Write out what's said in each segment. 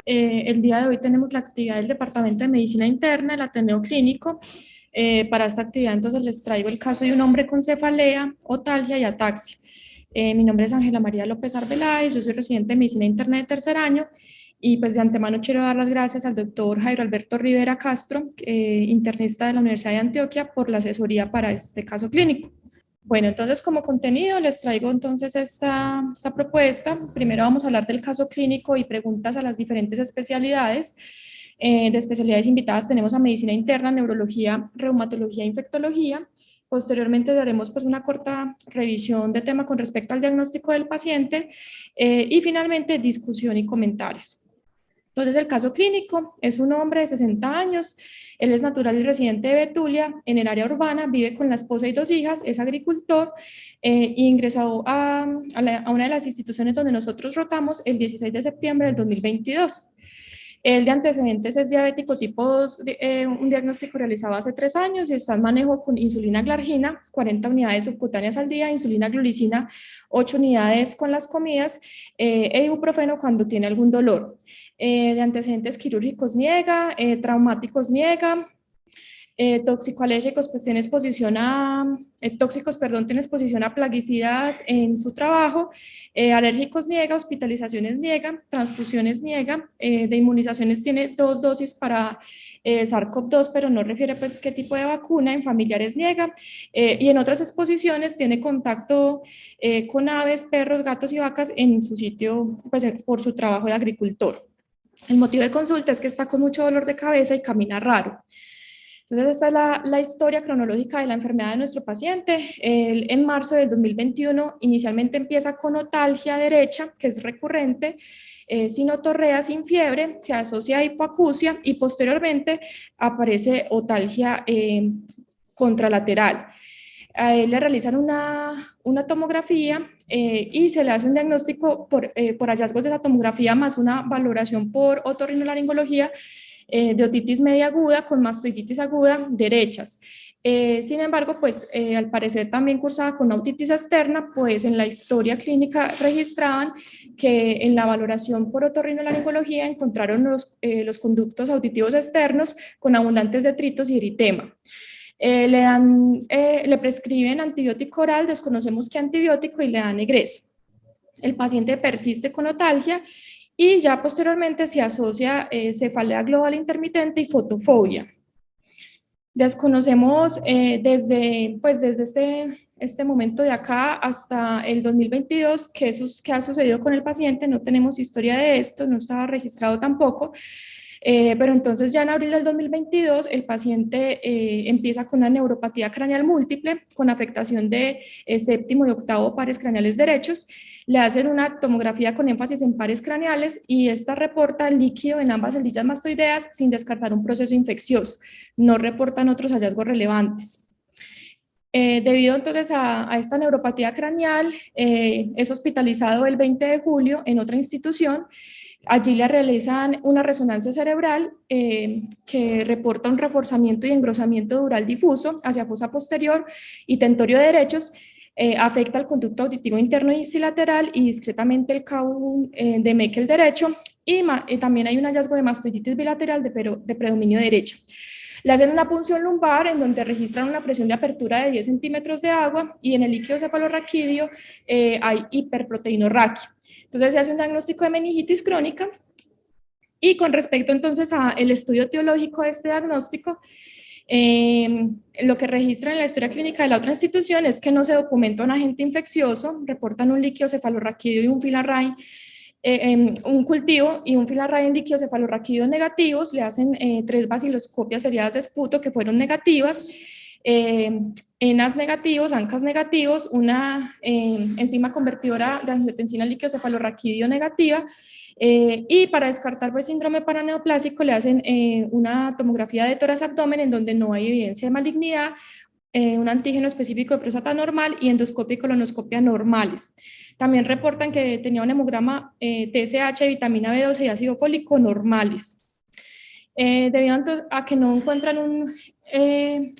El día de hoy tenemos la actividad del Departamento de Medicina Interna, el Ateneo Clínico. Para esta actividad entonces les traigo el caso de un hombre con cefalea, otalgia y ataxia. Mi nombre es Ángela María López Arbeláez, yo soy residente de Medicina Interna de tercer año y pues de antemano quiero dar las gracias al doctor Jairo Alberto Rivera Castro, internista de la Universidad de Antioquia, por la asesoría para este caso clínico. Bueno, entonces como contenido les traigo entonces esta propuesta. Primero vamos a hablar del caso clínico y preguntas a las diferentes especialidades. De especialidades invitadas tenemos a medicina interna, neurología, reumatología e infectología. Posteriormente daremos pues una corta revisión de tema con respecto al diagnóstico del paciente y finalmente discusión y comentarios. Entonces, el caso clínico es un hombre de 60 años, él es natural y residente de Betulia, en el área urbana, vive con la esposa y dos hijas, es agricultor e ingresó a una de las instituciones donde nosotros rotamos el 16 de septiembre del 2022. El de antecedentes es diabético tipo 2, un diagnóstico realizado hace 3 años y está en manejo con insulina glargina, 40 unidades subcutáneas al día, insulina glulicina, 8 unidades con las comidas e ibuprofeno cuando tiene algún dolor. De antecedentes quirúrgicos niega, traumáticos niega, tóxico-alérgicos, pues tiene exposición a, tóxicos, perdón, tiene exposición a plaguicidas en su trabajo, alérgicos niega, hospitalizaciones niega, transfusiones niega, de inmunizaciones tiene 2 dosis para SARS-CoV-2, pero no refiere pues qué tipo de vacuna, en familiares niega, y en otras exposiciones tiene contacto con aves, perros, gatos y vacas en su sitio, pues por su trabajo de agricultor. El motivo de consulta es que está con mucho dolor de cabeza y camina raro. Entonces, esta es la historia cronológica de la enfermedad de nuestro paciente. Él, en marzo del 2021, inicialmente empieza con otalgia derecha, que es recurrente, sin otorrea, sin fiebre, se asocia a hipoacusia y posteriormente aparece otalgia contralateral. A él le realizan una tomografía y se le hace un diagnóstico por hallazgos de esa tomografía más una valoración por otorrinolaringología de otitis media aguda con mastoiditis aguda derechas. Sin embargo, pues al parecer también cursaba con una otitis externa, pues en la historia clínica registraban que en la valoración por otorrinolaringología encontraron los conductos auditivos externos con abundantes detritos y eritema. Le prescriben antibiótico oral, desconocemos qué antibiótico y le dan egreso. El paciente persiste con otalgia y ya posteriormente se asocia cefalea global intermitente y fotofobia. Desconocemos desde este momento de acá hasta el 2022 qué ha sucedido con el paciente, no tenemos historia de esto, no estaba registrado tampoco, pero entonces ya en abril del 2022 el paciente empieza con una neuropatía craneal múltiple con afectación de séptimo y octavo pares craneales derechos, le hacen una tomografía con énfasis en pares craneales y esta reporta líquido en ambas celdillas mastoideas sin descartar un proceso infeccioso, no reportan otros hallazgos relevantes. Debido entonces a esta neuropatía craneal, es hospitalizado el 20 de julio en otra institución. Allí le realizan una resonancia cerebral que reporta un reforzamiento y engrosamiento dural difuso hacia fosa posterior y tentorio de derechos, afecta el conducto auditivo interno y ipsilateral y discretamente el cabo de Meckel derecho y también hay un hallazgo de mastoiditis bilateral de predominio derecha. Le hacen una punción lumbar en donde registran una presión de apertura de 10 centímetros de agua y en el líquido cefalorraquídeo hay hiperproteinorraquia. Entonces se hace un diagnóstico de meningitis crónica y con respecto entonces al estudio etiológico de este diagnóstico, lo que registra en la historia clínica de la otra institución es que no se documenta un agente infeccioso, reportan un líquido cefalorraquídeo y un filarray, un cultivo y un filarray en líquido cefalorraquídeos negativos, le hacen 3 baciloscopias seriadas de esputo que fueron negativas, ENAS negativos, ANCAS negativos, una enzima convertidora de angiotensina líquido cefalorraquídeo negativa, y para descartar pues, síndrome paraneoplásico le hacen una tomografía de tórax-abdomen en donde no hay evidencia de malignidad, un antígeno específico de próstata normal y endoscopia y colonoscopia normales. También reportan que tenía un hemograma TSH, vitamina B12 y ácido fólico normales. Debido a que no encuentran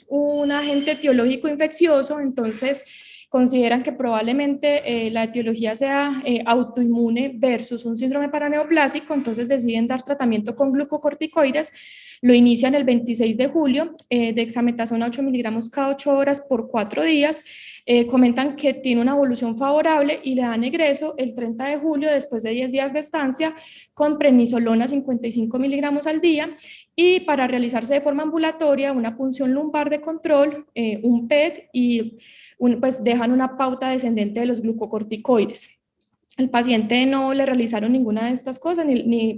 un agente etiológico infeccioso, entonces consideran que probablemente la etiología sea autoinmune versus un síndrome paraneoplásico, entonces deciden dar tratamiento con glucocorticoides. Lo inician el 26 de julio, dexametasona 8 miligramos cada 8 horas por 4 días. Comentan que tiene una evolución favorable y le dan egreso el 30 de julio después de 10 días de estancia con prednisolona 55 miligramos al día, y para realizarse de forma ambulatoria una punción lumbar de control, un PET y pues dejan una pauta descendente de los glucocorticoides. Al paciente no le realizaron ninguna de estas cosas,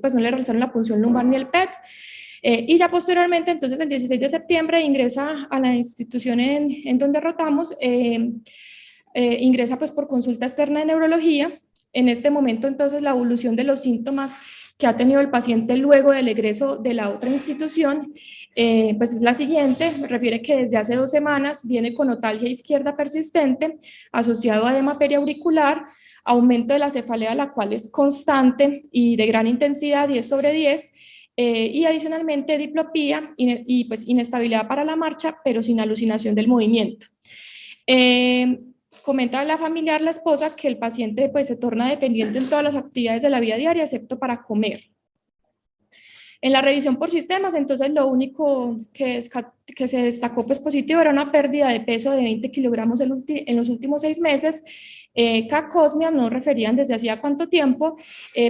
pues no le realizaron la punción lumbar ni el PET. Y ya posteriormente, entonces el 16 de septiembre, ingresa a la institución en donde rotamos, ingresa pues por consulta externa de neurología. En este momento, entonces, la evolución de los síntomas que ha tenido el paciente luego del egreso de la otra institución, pues es la siguiente. Refiere que desde hace 2 semanas viene con otalgia izquierda persistente, asociado a edema periauricular, aumento de la cefalea, la cual es constante y de gran intensidad, 10/10, y adicionalmente diplopía y pues inestabilidad para la marcha, pero sin alucinación del movimiento. Comenta la familiar, la esposa, que el paciente pues se torna dependiente en todas las actividades de la vida diaria, excepto para comer. En la revisión por sistemas, entonces lo único que se destacó pues positivo era una pérdida de peso de 20 kilogramos en los últimos 6 meses, cacosmia, no referían desde hacía cuánto tiempo,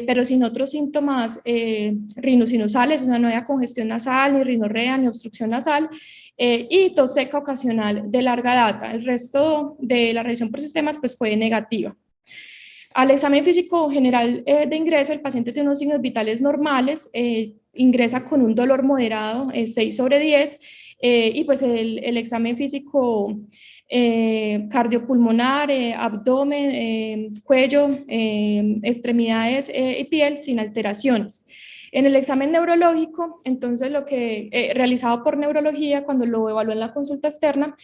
pero sin otros síntomas rinosinusales, no había congestión nasal, ni rinorrea, ni obstrucción nasal, y tos seca ocasional de larga data. El resto de la revisión por sistemas pues fue negativa. Al examen físico general de ingreso, el paciente tiene unos signos vitales normales, ingresa con un dolor moderado, 6/10, y pues el examen físico cardiopulmonar, abdomen, cuello, extremidades y piel sin alteraciones. En el examen neurológico, entonces lo que realizado por neurología, cuando lo evaluó en la consulta externa,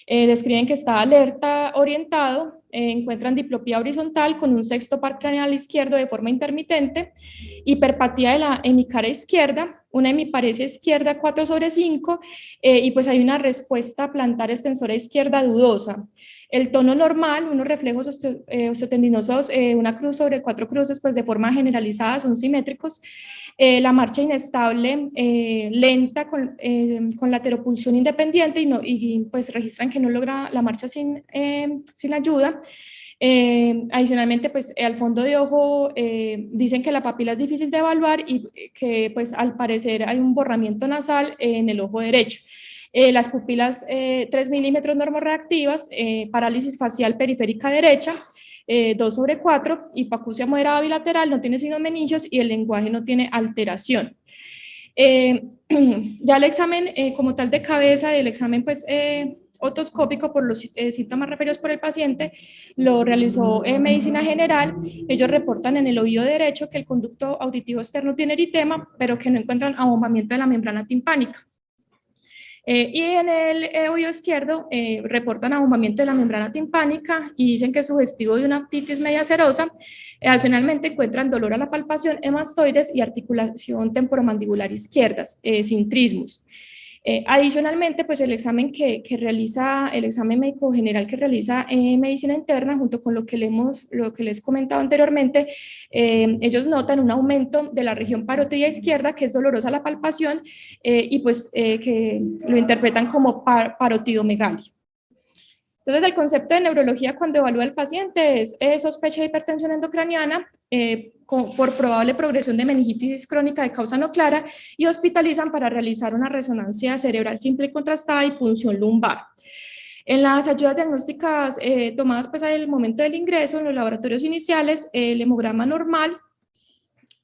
describen que está alerta orientado, encuentran diplopía horizontal con un sexto par craneal izquierdo de forma intermitente, hiperpatía de la hemicara izquierda, una hemiparesia izquierda 4/5, y pues hay una respuesta plantar extensora izquierda dudosa. El tono normal, unos reflejos osteotendinosos, una cruz sobre 4 cruces, pues de forma generalizada son simétricos. La marcha inestable, lenta, con lateropulsión independiente, y pues registran que no logra la marcha sin ayuda. Adicionalmente, pues al fondo de ojo dicen que la papila es difícil de evaluar y que pues al parecer hay un borramiento nasal en el ojo derecho. Las pupilas 3 milímetros normorreactivas, parálisis facial periférica derecha, 2/4, hipoacusia moderada bilateral, no tiene signos meningios y el lenguaje no tiene alteración. Ya el examen como tal de cabeza, el examen pues otoscópico por los síntomas referidos por el paciente, lo realizó medicina general. Ellos reportan en el oído derecho que el conducto auditivo externo tiene eritema, pero que no encuentran abombamiento de la membrana timpánica. Y en el oído izquierdo reportan abombamiento de la membrana timpánica y dicen que es sugestivo de una aptitis media serosa. Adicionalmente encuentran dolor a la palpación, hemastoides y articulación temporomandibular izquierdas, sin trismus. Adicionalmente, pues el examen que realiza, el examen médico general que realiza medicina interna, junto con lo que les comentaba anteriormente, ellos notan un aumento de la región parótida izquierda, que es dolorosa la palpación, y pues que lo interpretan como parotidomegalia. Entonces, el concepto de neurología cuando evalúa al paciente es sospecha de hipertensión endocraniana por probable progresión de meningitis crónica de causa no clara, y hospitalizan para realizar una resonancia cerebral simple y contrastada y punción lumbar. En las ayudas diagnósticas tomadas pues al momento del ingreso en los laboratorios iniciales, el hemograma normal,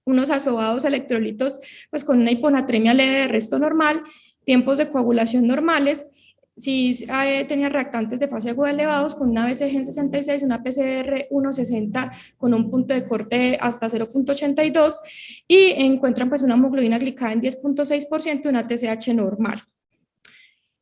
unos asobados electrolitos pues con una hiponatremia leve de resto normal, tiempos de coagulación normales. Si tenía reactantes de fase aguda elevados con una BCG en 66, una PCR 1,60 con un punto de corte hasta 0,82, y encuentran pues una hemoglobina glicada en 10,6% y una TSH normal.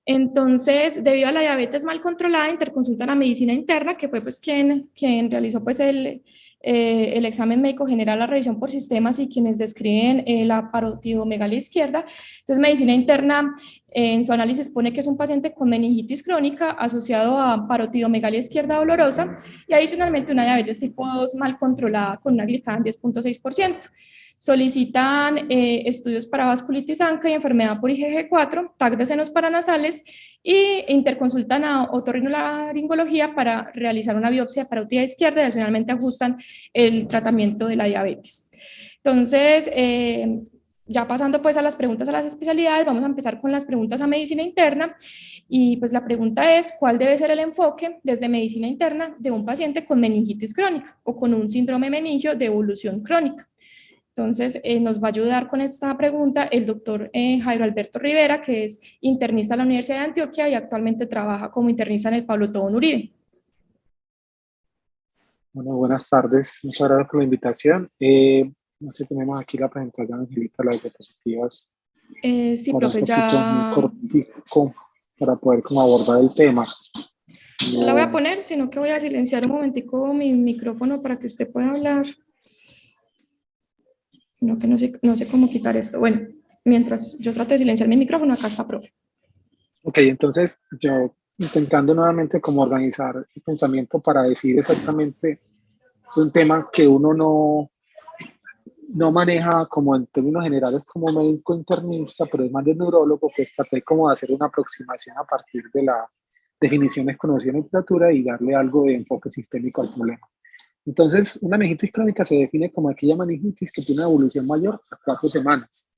Entonces, debido a la diabetes mal controlada, interconsultan a medicina interna, que fue pues quien realizó pues el examen médico general, la revisión por sistemas y quienes describen la parotidomegalia izquierda. Entonces, medicina interna en su análisis pone que es un paciente con meningitis crónica asociado a parotidomegalia izquierda dolorosa y adicionalmente una diabetes tipo 2 mal controlada con una glicada en 10,6%. Solicitan estudios para vasculitis ANCA y enfermedad por IgG4, TAC de senos paranasales y interconsultan a otorrinolaringología para realizar una biopsia de parótida izquierda y adicionalmente ajustan el tratamiento de la diabetes. Entonces, ya pasando pues a las preguntas a las especialidades, vamos a empezar con las preguntas a medicina interna y pues la pregunta es ¿cuál debe ser el enfoque desde medicina interna de un paciente con meningitis crónica o con un síndrome meningio de evolución crónica? Entonces, nos va a ayudar con esta pregunta el doctor Jairo Alberto Rivera, que es internista de la Universidad de Antioquia y actualmente trabaja como internista en el Pablo Tobón Uribe. Bueno, buenas tardes. Muchas gracias por la invitación. No sé, tenemos aquí la presentación, Angelita, las diapositivas Sí, para un profe, poquito muy ya cortico para poder como abordar el tema. la voy a Eh, poner, sino que voy a silenciar un momentico mi micrófono para que usted pueda hablar, sino que no sé cómo quitar esto. Bueno, mientras yo trato de silenciar mi micrófono, acá está, profe. ok, entonces yo intentando nuevamente como organizar el pensamiento para decir exactamente un tema que uno no maneja como en términos generales como médico internista, pero es más de neurólogo, pues traté como de hacer una aproximación a partir de las definiciones conocidas en literatura y darle algo de enfoque sistémico al problema. Entonces, una meningitis crónica se define como aquella meningitis que tiene una evolución mayor a 4 semanas,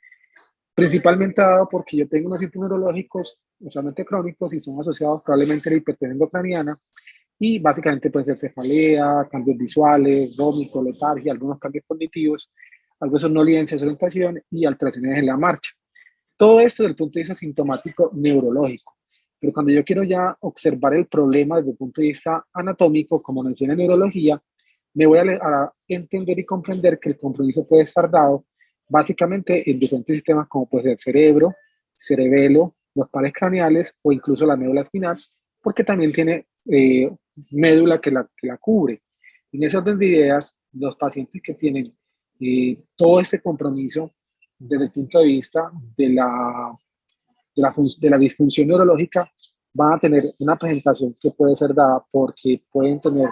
principalmente dado porque yo tengo unos síntomas neurológicos, usualmente crónicos, y son asociados probablemente a la hipertensión endocraniana, y básicamente pueden ser cefalea, cambios visuales, vómito, letargia, algunos cambios cognitivos, algo de somnolencia, desorientación y alteraciones en la marcha. Todo esto desde el punto de vista sintomático neurológico. Pero cuando yo quiero ya observar el problema desde el punto de vista anatómico, como menciona en neurología, me voy a entender y comprender que el compromiso puede estar dado básicamente en diferentes sistemas como puede ser el cerebro, cerebelo, los pares craneales o incluso la médula espinal, porque también tiene médula que la cubre. En ese orden de ideas, los pacientes que tienen todo este compromiso desde el punto de vista de la disfunción neurológica van a tener una presentación que puede ser dada porque pueden tener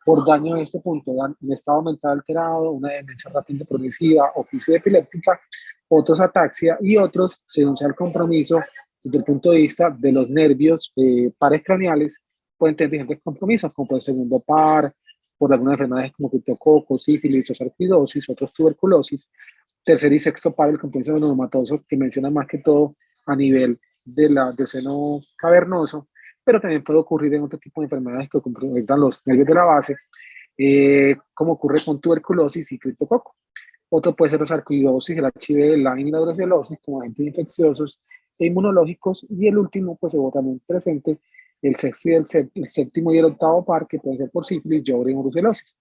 por daño en este punto, un estado mental alterado, una demencia rápida progresiva o crisis epiléptica, otros ataxia y otros se denuncia el compromiso desde el punto de vista de los nervios pares craneales, pueden tener diferentes compromisos, como por el segundo par, por algunas enfermedades como criptococo, sífilis o sarcoidosis, otros tuberculosis, tercer y sexto par, el compromiso neumatoso, que menciona más que todo a nivel del seno cavernoso, pero también puede ocurrir en otro tipo de enfermedades que comprometan los nervios de la base, como ocurre con tuberculosis y criptococo. Otro puede ser la sarcoidosis, el HIV, la inmunodrocelosis como agentes infecciosos e inmunológicos. Y el último, pues se también presente el sexto y el séptimo y el octavo par, que pueden ser por sífilis, Jobre y brucelosis.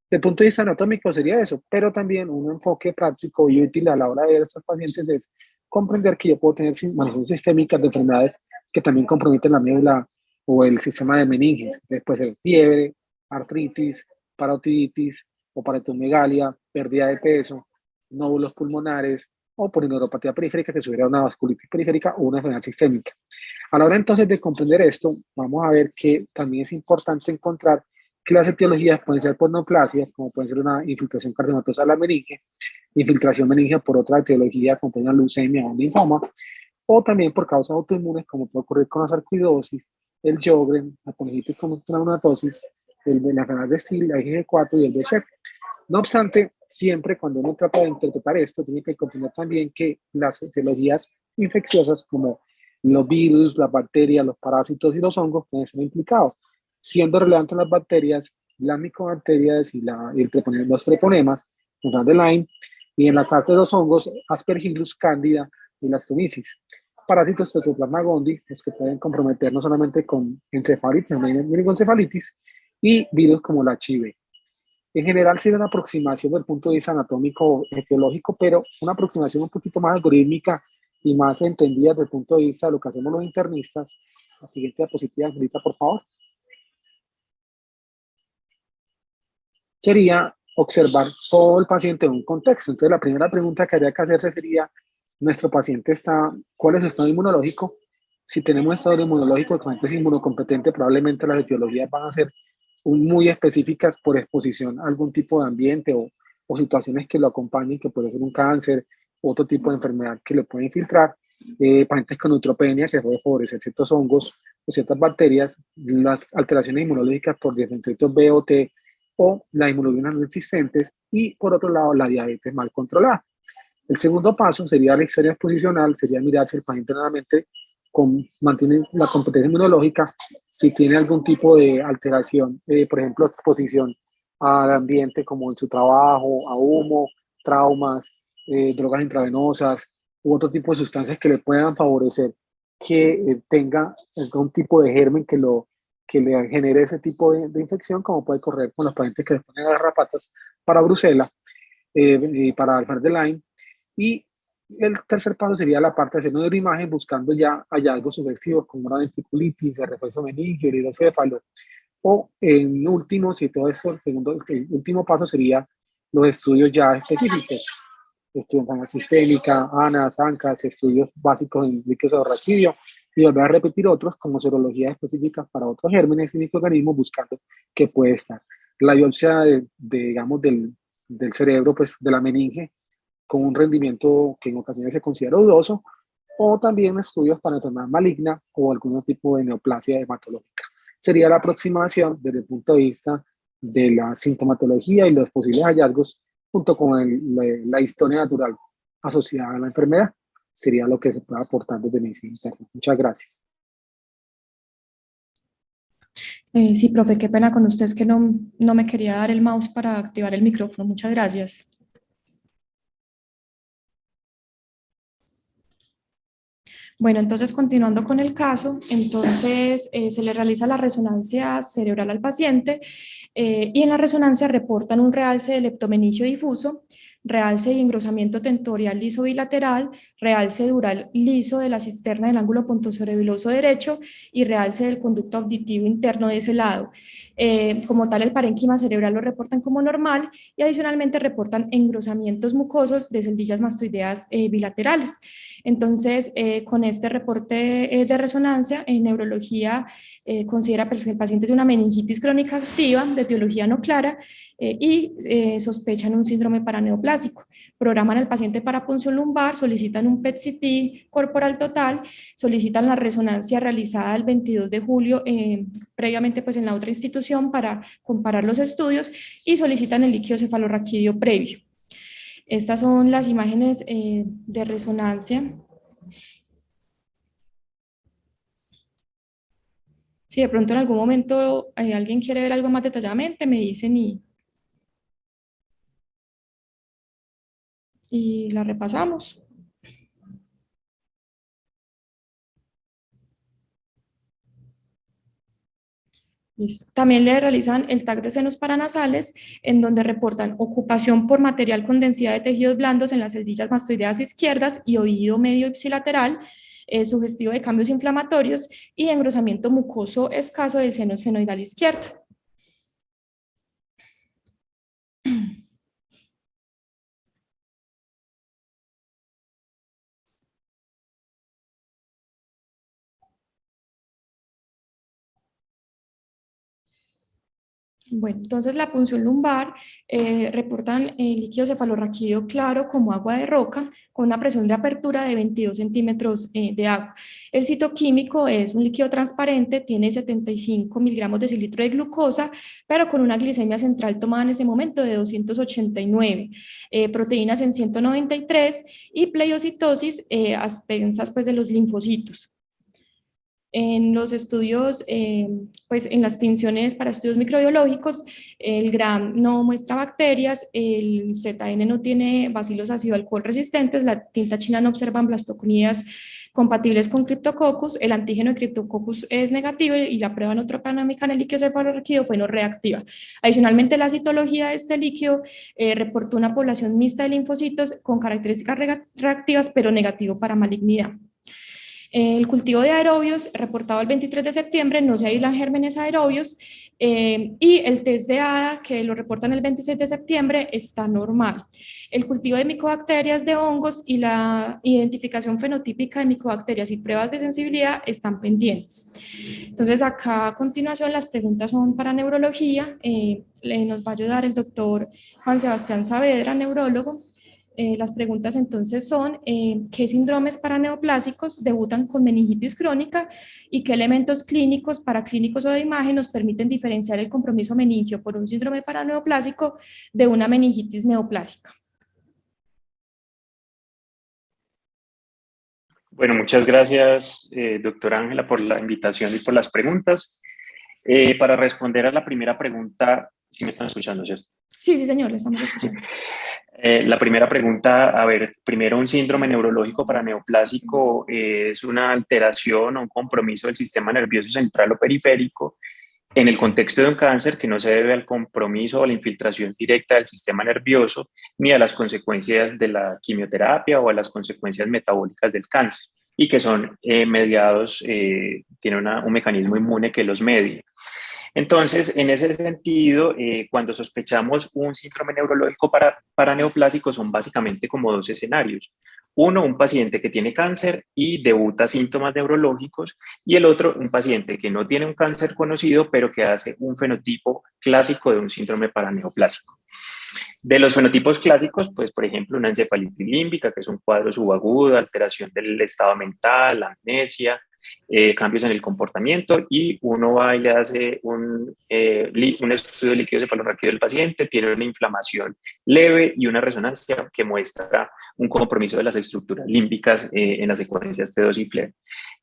Desde el punto de vista anatómico sería eso, pero también un enfoque práctico y útil a la hora de ver a estos pacientes es comprender que yo puedo tener manifestaciones sistémicas de enfermedades que también comprometen la médula o el sistema de meninges. Entonces puede ser fiebre, artritis, parotiditis, o paratomegalia, pérdida de peso, nódulos pulmonares o polineuropatía periférica que sugiere una vasculitis periférica o una enfermedad sistémica. A la hora entonces de comprender esto, vamos a ver que también es importante encontrar que las etiologías pueden ser por neoplasias, como pueden ser una infiltración cardiomatosa de la meninge, infiltración meningia por otra etiología como una leucemia o un linfoma, o también por causas autoinmunes, como puede ocurrir con la sarcoidosis, el Sjögren, la meningitis con neumatosis, la enfermedad de Still, la IgG4 y el Behçet. No obstante, siempre cuando uno trata de interpretar esto, tiene que comprender también que las etiologías infecciosas como los virus, las bacterias, los parásitos y los hongos pueden ser implicados, siendo relevantes las bacterias, las micobacterias y los treponemas, de Lyme, y en la clase de los hongos, Aspergillus, Candida y las Tomicis. Parásitos Toxoplasma gondii, los que pueden comprometer no solamente con encefalitis, también meningoencefalitis, y virus como la HIV. En general, sí era una aproximación desde el punto de vista anatómico etiológico, pero una aproximación un poquito más algorítmica y más entendidas desde el punto de vista de lo que hacemos los internistas. La siguiente diapositiva, Angelita, por favor. Sería observar todo el paciente en un contexto. Entonces, la primera pregunta que habría que hacerse sería, ¿nuestro paciente cuál es su estado inmunológico? Si tenemos un estado inmunológico, el paciente es inmunocompetente, probablemente las etiologías van a ser muy específicas por exposición a algún tipo de ambiente o situaciones que lo acompañen, que puede ser un cáncer, otro tipo de enfermedad que le puede infiltrar. Pacientes con neutropenia, que puede favorecer ciertos hongos o ciertas bacterias, las alteraciones inmunológicas por dendritos B o T, o las inmunoglobulinas no existentes, y por otro lado la diabetes mal controlada. El segundo paso sería la historia exposicional, sería mirar si el paciente nuevamente mantiene la competencia inmunológica, si tiene algún tipo de alteración, por ejemplo, exposición al ambiente como en su trabajo, a humo, traumas, drogas intravenosas u otro tipo de sustancias que le puedan favorecer que tenga algún tipo de germen que le genere ese tipo de infección, como puede correr con los pacientes que les ponen garrapatas para Bruselas y para Alzheimer de Lyme. Y el tercer paso sería la parte de hacer una neuroimagen buscando ya hallazgos sugestivos como una ventriculitis, el refuerzo meningio, el hidrocéfalo. O en último, si todo eso, el último paso sería los estudios ya específicos. Estudios en sistémica, ANAS, ANCAS, estudios básicos en líquido raquídeo, y volver a repetir otros como serología específica para otros gérmenes y microorganismos buscando qué puede estar. La biopsia digamos, del cerebro, pues de la meninge, con un rendimiento que en ocasiones se considera dudoso, o también estudios para enfermedad maligna o algún tipo de neoplasia hematológica. Sería la aproximación desde el punto de vista de la sintomatología y los posibles hallazgos junto con la historia natural asociada a la enfermedad. Sería lo que se puede aportar desde medicina interna. Muchas gracias. Sí, profe, qué pena con usted, es que no me quería dar el mouse para activar el micrófono. Muchas gracias. Bueno, entonces continuando con el caso, entonces se le realiza la resonancia cerebral al paciente y en la resonancia reportan un realce de leptomeningio difuso, realce y engrosamiento tentorial liso bilateral, realce dural liso de la cisterna del ángulo pontocerebeloso derecho y realce del conducto auditivo interno de ese lado. Como tal, el parénquima cerebral lo reportan como normal y adicionalmente reportan engrosamientos mucosos de celdillas mastoideas bilaterales. Entonces, con este reporte de resonancia, en neurología considera que el paciente tiene una meningitis crónica activa de etiología no clara y sospechan un síndrome paraneoplásico. Programan al paciente para punción lumbar, solicitan un PET-CT corporal total, solicitan la resonancia realizada el 22 de julio, previamente pues en la otra institución para comparar los estudios y solicitan el líquido cefalorraquídeo previo. Estas son las imágenes de resonancia. Si de pronto en algún momento alguien quiere ver algo más detalladamente, me dicen y la repasamos. Listo. También le realizan el TAC de senos paranasales, en donde reportan ocupación por material con densidad de tejidos blandos en las celdillas mastoideas izquierdas y oído medio ipsilateral, sugestivo de cambios inflamatorios y engrosamiento mucoso escaso del seno esfenoidal izquierdo. Bueno, entonces la punción lumbar reportan el líquido cefalorraquídeo claro como agua de roca con una presión de apertura de 22 centímetros de agua. El citoquímico es un líquido transparente, tiene 75 miligramos de cilitro de glucosa, pero con una glicemia central tomada en ese momento de 289, proteínas en 193 y pleiocitosis a expensas pues, de los linfocitos. En los estudios, pues en las tinciones para estudios microbiológicos, el GRAM no muestra bacterias, el ZN no tiene bacilos ácido alcohol resistentes, la tinta china no observan blastoconias compatibles con Cryptococcus. El antígeno de Cryptococcus es negativo y la prueba neutropanómica en el líquido cefalorraquídeo fue no reactiva. Adicionalmente, la citología de este líquido reportó una población mixta de linfocitos con características reactivas, pero negativo para malignidad. El cultivo de aerobios, reportado el 23 de septiembre, no se aíslan gérmenes aerobios, y el test de ADA, que lo reportan el 26 de septiembre, está normal. El cultivo de micobacterias, de hongos y la identificación fenotípica de micobacterias y pruebas de sensibilidad están pendientes. Entonces, acá a continuación las preguntas son para neurología. Nos va a ayudar el doctor Juan Sebastián Saavedra, neurólogo. Las preguntas entonces son, ¿qué síndromes paraneoplásicos debutan con meningitis crónica y qué elementos clínicos, paraclínicos o de imagen nos permiten diferenciar el compromiso meningio por un síndrome paraneoplásico de una meningitis neoplásica? Bueno, muchas gracias, doctora Ángela, por la invitación y por las preguntas. Para responder a la primera pregunta, ¿sí me están escuchando, cierto? Sí, sí, señor, le estamos escuchando. La primera pregunta, a ver, primero, un síndrome neurológico paraneoplásico es una alteración o un compromiso del sistema nervioso central o periférico en el contexto de un cáncer que no se debe al compromiso o a la infiltración directa del sistema nervioso ni a las consecuencias de la quimioterapia o a las consecuencias metabólicas del cáncer y que son mediados, tienen un mecanismo inmune que los media. Entonces, en ese sentido, cuando sospechamos un síndrome neurológico paraneoplásico, son básicamente como dos escenarios. Uno, un paciente que tiene cáncer y debuta síntomas neurológicos, y el otro, un paciente que no tiene un cáncer conocido, pero que hace un fenotipo clásico de un síndrome paraneoplásico. De los fenotipos clásicos, pues, por ejemplo, una encefalitis límbica, que es un cuadro subagudo, alteración del estado mental, amnesia, cambios en el comportamiento, y uno va y le hace un estudio de líquido cefalorraquídeo del paciente, tiene una inflamación leve y una resonancia que muestra un compromiso de las estructuras límbicas en las secuencias T2 y FLEB.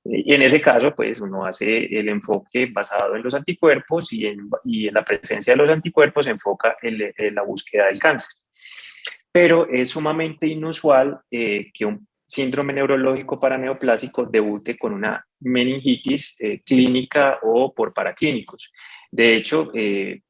Y en ese caso, pues uno hace el enfoque basado en los anticuerpos y en la presencia de los anticuerpos se enfoca en la búsqueda del cáncer. Pero es sumamente inusual que un síndrome neurológico paraneoplásico debute con una meningitis clínica o por paraclínicos. De hecho,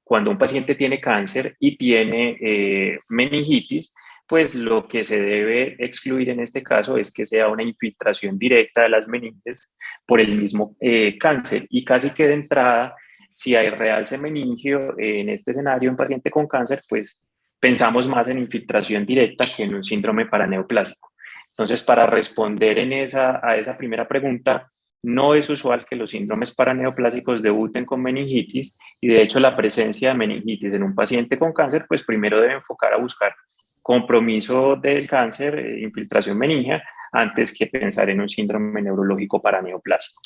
cuando un paciente tiene cáncer y tiene meningitis, pues lo que se debe excluir en este caso es que sea una infiltración directa de las meninges por el mismo cáncer. Y casi que de entrada, si hay realce meningio en este escenario en paciente con cáncer, pues pensamos más en infiltración directa que en un síndrome paraneoplásico. Entonces, para responder a esa primera pregunta, no es usual que los síndromes paraneoplásicos debuten con meningitis, y de hecho la presencia de meningitis en un paciente con cáncer, pues primero debe enfocar a buscar compromiso del cáncer, infiltración meningia, antes que pensar en un síndrome neurológico paraneoplásico.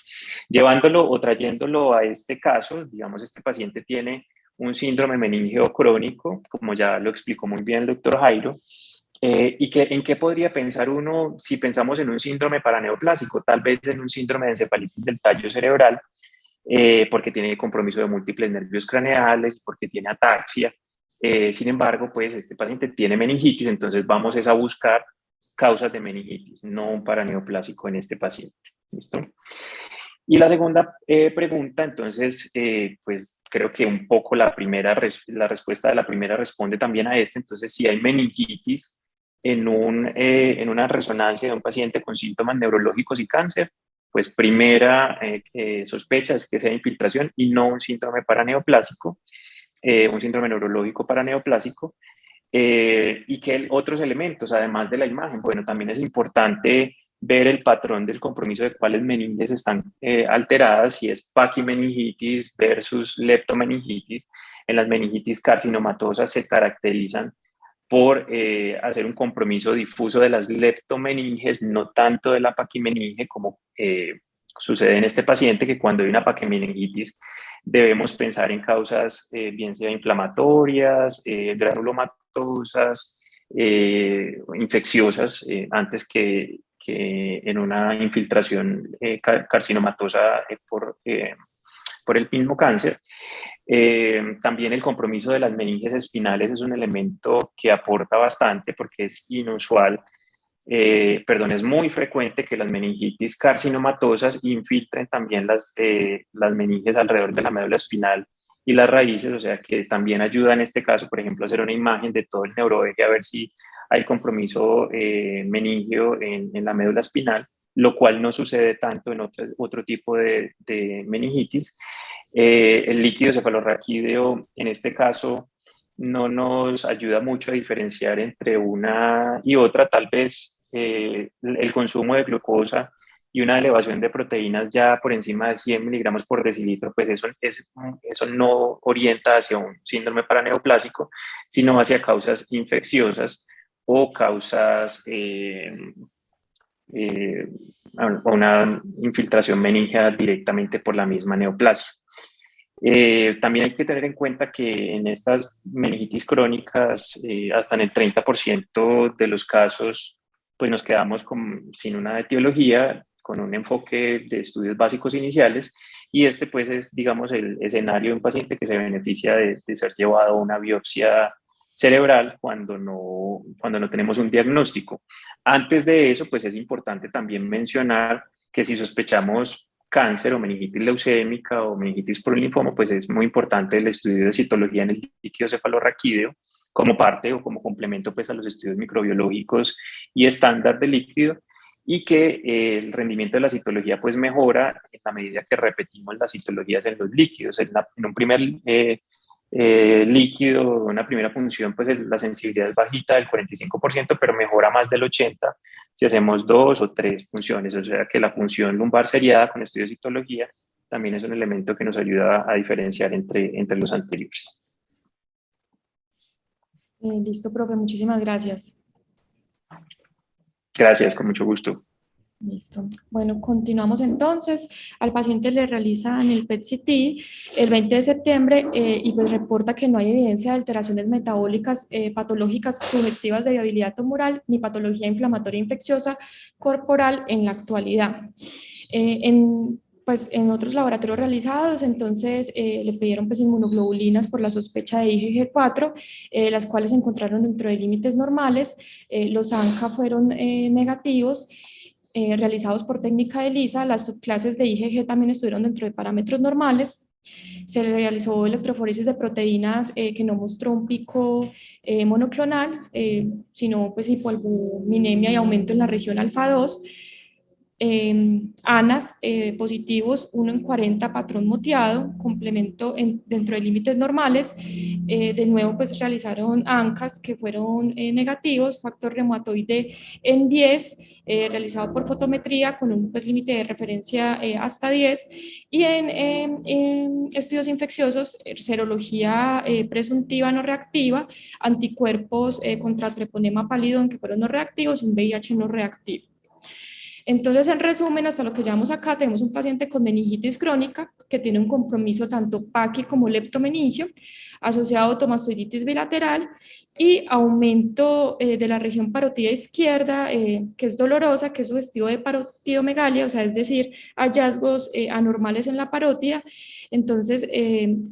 Llevándolo o trayéndolo a este caso, digamos, este paciente tiene un síndrome meningio crónico, como ya lo explicó muy bien el doctor Jairo, y en qué podría pensar uno si pensamos en un síndrome paraneoplásico, tal vez en un síndrome de encefalitis del tallo cerebral, porque tiene compromiso de múltiples nervios craneales, porque tiene ataxia. Sin embargo, pues este paciente tiene meningitis, entonces vamos a buscar causas de meningitis, no un paraneoplásico en este paciente. ¿Listo? Y la segunda pregunta, entonces, pues creo que un poco la respuesta de la primera responde también a esta. Entonces, si hay meningitis en una resonancia de un paciente con síntomas neurológicos y cáncer, pues primera sospecha es que sea infiltración y no un síndrome paraneoplásico, un síndrome neurológico paraneoplásico. Y que otros elementos, además de la imagen, bueno, también es importante ver el patrón del compromiso de cuáles meninges están alteradas, si es paquimeningitis versus leptomeningitis. En las meningitis carcinomatosas se caracterizan por hacer un compromiso difuso de las leptomeninges, no tanto de la paquimeninge, como sucede en este paciente, que cuando hay una paquimeningitis debemos pensar en causas bien sea inflamatorias, granulomatosas, infecciosas, antes que en una infiltración carcinomatosa por el mismo cáncer. También el compromiso de las meninges espinales es un elemento que aporta bastante porque es inusual perdón, es muy frecuente que las meningitis carcinomatosas infiltren también las meninges alrededor de la médula espinal y las raíces, o sea que también ayuda en este caso, por ejemplo, a hacer una imagen de todo el neuroeje a ver si hay compromiso meningio en la médula espinal, lo cual no sucede tanto en otro tipo de meningitis. El líquido cefalorraquídeo, en este caso, no nos ayuda mucho a diferenciar entre una y otra. Tal vez el consumo de glucosa y una elevación de proteínas ya por encima de 100 miligramos por decilitro, pues eso no orienta hacia un síndrome paraneoplásico, sino hacia causas infecciosas o causas o una infiltración meningia directamente por la misma neoplasia. También hay que tener en cuenta que en estas meningitis crónicas, hasta en el 30% de los casos, pues nos quedamos sin una etiología, con un enfoque de estudios básicos iniciales, y este pues es, digamos, el escenario de un paciente que se beneficia de ser llevado a una biopsia cerebral cuando no tenemos un diagnóstico. Antes de eso, pues es importante también mencionar que si sospechamos cáncer o meningitis leucémica o meningitis por linfoma, pues es muy importante el estudio de citología en el líquido cefalorraquídeo como parte o como complemento pues a los estudios microbiológicos y estándar de líquido, y que el rendimiento de la citología pues mejora en la medida que repetimos las citologías en los líquidos. En un primer líquido, una primera función, pues la sensibilidad es bajita del 45%, pero mejora más del 80% si hacemos 2 o 3 funciones. O sea que la función lumbar seriada con estudio de citología también es un elemento que nos ayuda a diferenciar entre los anteriores. Listo, profe, muchísimas gracias. Gracias, con mucho gusto. Listo. Bueno, continuamos entonces. Al paciente le realizan el PET-CT el 20 de septiembre y pues reporta que no hay evidencia de alteraciones metabólicas patológicas sugestivas de viabilidad tumoral ni patología inflamatoria infecciosa corporal en la actualidad. En otros laboratorios realizados, entonces le pidieron pues inmunoglobulinas por la sospecha de IgG4, las cuales se encontraron dentro de límites normales. Los ANCA fueron negativos. Realizados por técnica de ELISA, las subclases de IgG también estuvieron dentro de parámetros normales. Se le realizó electroforesis de proteínas que no mostró un pico monoclonal, sino pues hipoalbuminemia y aumento en la región alfa 2. ANAS positivos, 1 en 40, patrón moteado, complemento dentro de límites normales. De nuevo, pues realizaron ANCAS que fueron negativos, factor reumatoide en 10, realizado por fotometría con un pues, límite de referencia hasta 10. Y en estudios infecciosos, serología presuntiva no reactiva, anticuerpos contra treponema pallidum que fueron no reactivos, un VIH no reactivo. Entonces, en resumen, hasta lo que llevamos acá, tenemos un paciente con meningitis crónica que tiene un compromiso tanto paqui como leptomeningio, asociado a automastoiditis bilateral y aumento de la región parótida izquierda, que es dolorosa, que es sugestivo de parotidomegalia, o sea, es decir, hallazgos anormales en la parótida. Entonces,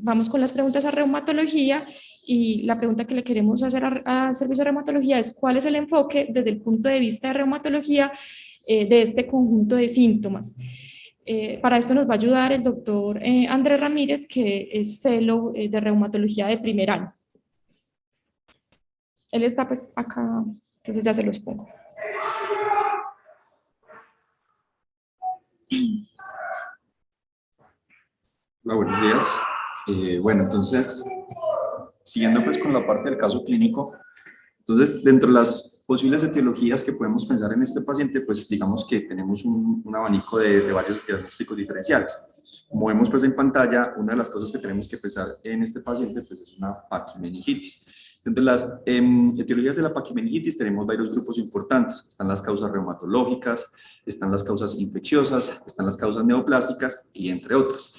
vamos con las preguntas a reumatología. Y la pregunta que le queremos hacer al servicio de reumatología es: ¿cuál es el enfoque desde el punto de vista de reumatología de este conjunto de síntomas? Para esto nos va a ayudar el doctor Andrés Ramírez, que es fellow de reumatología de primer año. Él está pues acá, entonces ya se los pongo. Hola, buenos días. Bueno, entonces, siguiendo pues con la parte del caso clínico, entonces dentro de las posibles etiologías que podemos pensar en este paciente, pues digamos que tenemos un abanico de varios diagnósticos diferenciales. Como vemos pues en pantalla, una de las cosas que tenemos que pensar en este paciente pues es una paquimeningitis. Entre las etiologías de la paquimeningitis tenemos varios grupos importantes. Están las causas reumatológicas, están las causas infecciosas, están las causas neoplásicas y entre otras.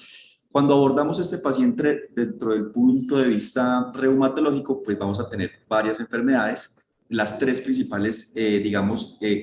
Cuando abordamos este paciente dentro del punto de vista reumatológico, pues vamos a tener varias enfermedades. Las tres principales,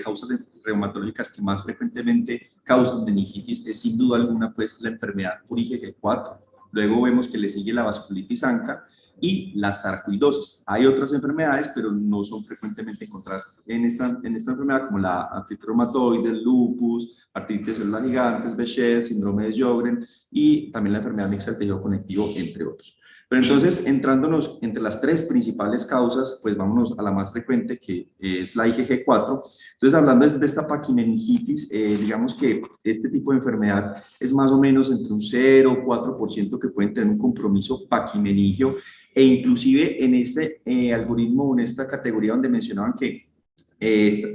causas reumatológicas que más frecuentemente causan meningitis es sin duda alguna pues la enfermedad por IgG4. Luego vemos que le sigue la vasculitis ANCA y la sarcoidosis. Hay otras enfermedades, pero no son frecuentemente encontradas en esta enfermedad, como la artritis reumatoide, el lupus, artritis celular gigantes, Behçet, síndrome de Sjögren y también la enfermedad mixta del tejido conectivo, entre otros. Pero entonces, entrándonos entre las tres principales causas, pues vámonos a la más frecuente, que es la IgG4. Entonces, hablando de esta paquimeningitis, digamos que este tipo de enfermedad es más o menos entre un 0 o 4% que pueden tener un compromiso paquimeningio, e inclusive en este algoritmo, en esta categoría donde mencionaban que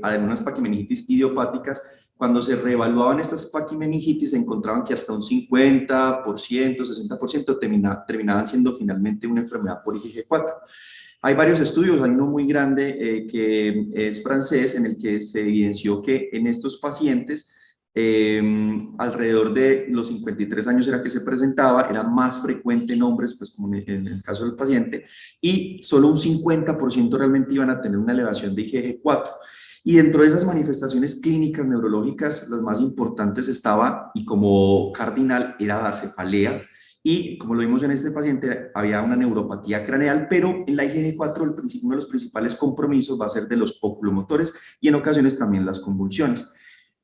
algunas paquimeningitis idiopáticas, cuando se reevaluaban estas paquimeningitis, se encontraban que hasta un 50%, 60% terminaban siendo finalmente una enfermedad por IgG4. Hay varios estudios, hay uno muy grande que es francés, en el que se evidenció que en estos pacientes, alrededor de los 53 años era que se presentaba, era más frecuente en hombres, pues como en el caso del paciente, y solo un 50% realmente iban a tener una elevación de IgG4. Y dentro de esas manifestaciones clínicas neurológicas, las más importantes estaba, y como cardinal, era la cefalea, y como lo vimos en este paciente, había una neuropatía craneal, pero en la IgG4 uno de los principales compromisos va a ser de los oculomotores y en ocasiones también las convulsiones.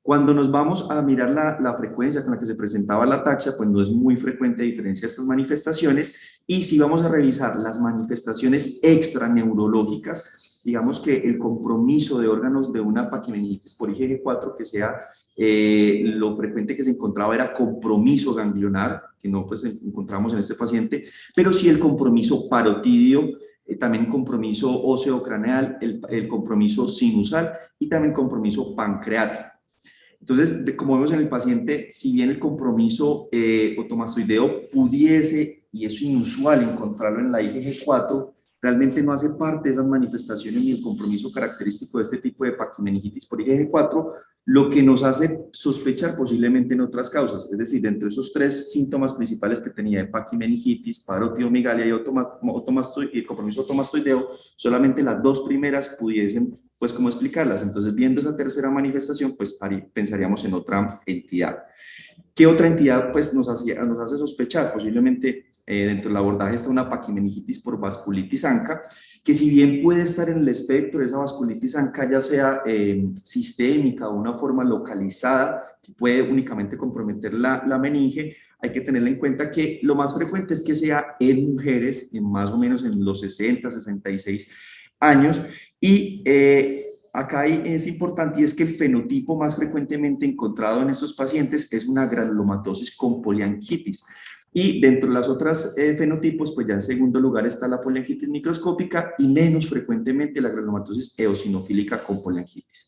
Cuando nos vamos a mirar la frecuencia con la que se presentaba la ataxia, pues no es muy frecuente a diferencia de estas manifestaciones, y si vamos a revisar las manifestaciones extraneurológicas, digamos que el compromiso de órganos de una paquimeningitis por IgG4 que sea lo frecuente que se encontraba era compromiso ganglionar, que no pues encontramos en este paciente, pero sí el compromiso parotidio, también compromiso óseo-craneal, el compromiso sinusal y también compromiso pancreático. Entonces, como vemos en el paciente, si bien el compromiso otomastoideo pudiese, y es inusual encontrarlo en la IgG4, realmente no hace parte de esas manifestaciones ni el compromiso característico de este tipo de paquimeningitis por IgG4, lo que nos hace sospechar posiblemente en otras causas. Es decir, dentro de esos tres síntomas principales que tenía de paquimeningitis, parotiomegalia y compromiso otomastoideo, solamente las dos primeras pudiesen, pues, cómo explicarlas. Entonces, viendo esa tercera manifestación, pues pensaríamos en otra entidad. ¿Qué otra entidad pues, nos hace sospechar? Posiblemente dentro del abordaje está una paquimeningitis por vasculitis ANCA, que si bien puede estar en el espectro de esa vasculitis ANCA, ya sea sistémica o una forma localizada, que puede únicamente comprometer la meninge, hay que tener en cuenta que lo más frecuente es que sea en mujeres, más o menos en los 60, 66 años, y acá es importante, y es que el fenotipo más frecuentemente encontrado en estos pacientes es una granulomatosis con poliangitis. Y dentro de las otras fenotipos, pues ya en segundo lugar está la poliangitis microscópica y menos frecuentemente la granulomatosis eosinofílica con poliangitis.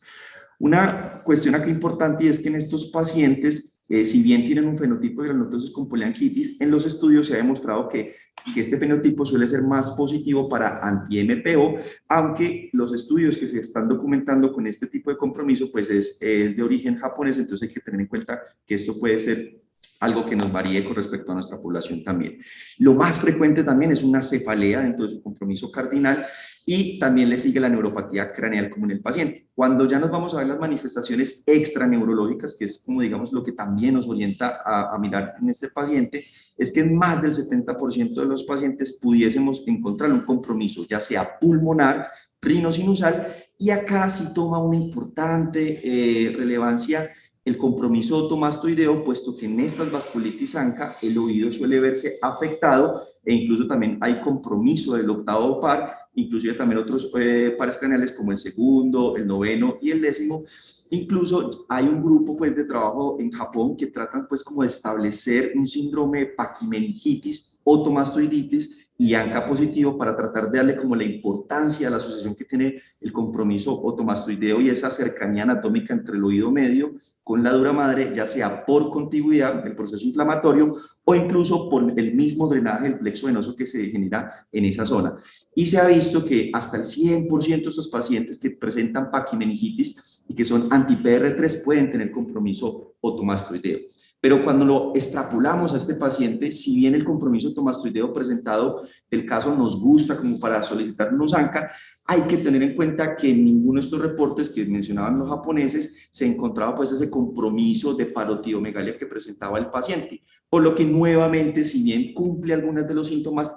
Una cuestión aquí importante y es que en estos pacientes, si bien tienen un fenotipo de granulomatosis con poliangitis, en los estudios se ha demostrado que este fenotipo suele ser más positivo para anti-MPO, aunque los estudios que se están documentando con este tipo de compromiso pues es de origen japonés, entonces hay que tener en cuenta que esto puede ser algo que nos varíe con respecto a nuestra población también. Lo más frecuente también es una cefalea dentro de su compromiso cardinal, y también le sigue la neuropatía craneal como en el paciente. Cuando ya nos vamos a ver las manifestaciones extraneurológicas, que es como digamos lo que también nos orienta a mirar en este paciente, es que en más del 70% de los pacientes pudiésemos encontrar un compromiso, ya sea pulmonar, rinosinusal, y acá sí toma una importante relevancia el compromiso otomastoideo, puesto que en estas vasculitis ANCA el oído suele verse afectado e incluso también hay compromiso del octavo par, inclusive también otros pares craneales como el segundo, el noveno y el décimo. Incluso hay un grupo pues de trabajo en Japón que tratan pues como de establecer un síndrome de paquimeningitis, otomastoiditis y ANCA positivo para tratar de darle como la importancia a la asociación que tiene el compromiso otomastoideo y esa cercanía anatómica entre el oído medio con la dura madre, ya sea por contigüidad del proceso inflamatorio o incluso por el mismo drenaje del plexo venoso que se genera en esa zona. Y se ha visto que hasta el 100% de estos pacientes que presentan paquimeningitis y que son anti-PR3 pueden tener compromiso otomastoideo. Pero cuando lo extrapolamos a este paciente, si bien el compromiso otomastoideo presentado, el caso nos gusta como para solicitar unos ANCA, hay que tener en cuenta que en ninguno de estos reportes que mencionaban los japoneses se encontraba pues ese compromiso de parotidomegalia que presentaba el paciente, por lo que nuevamente, si bien cumple algunos de los síntomas,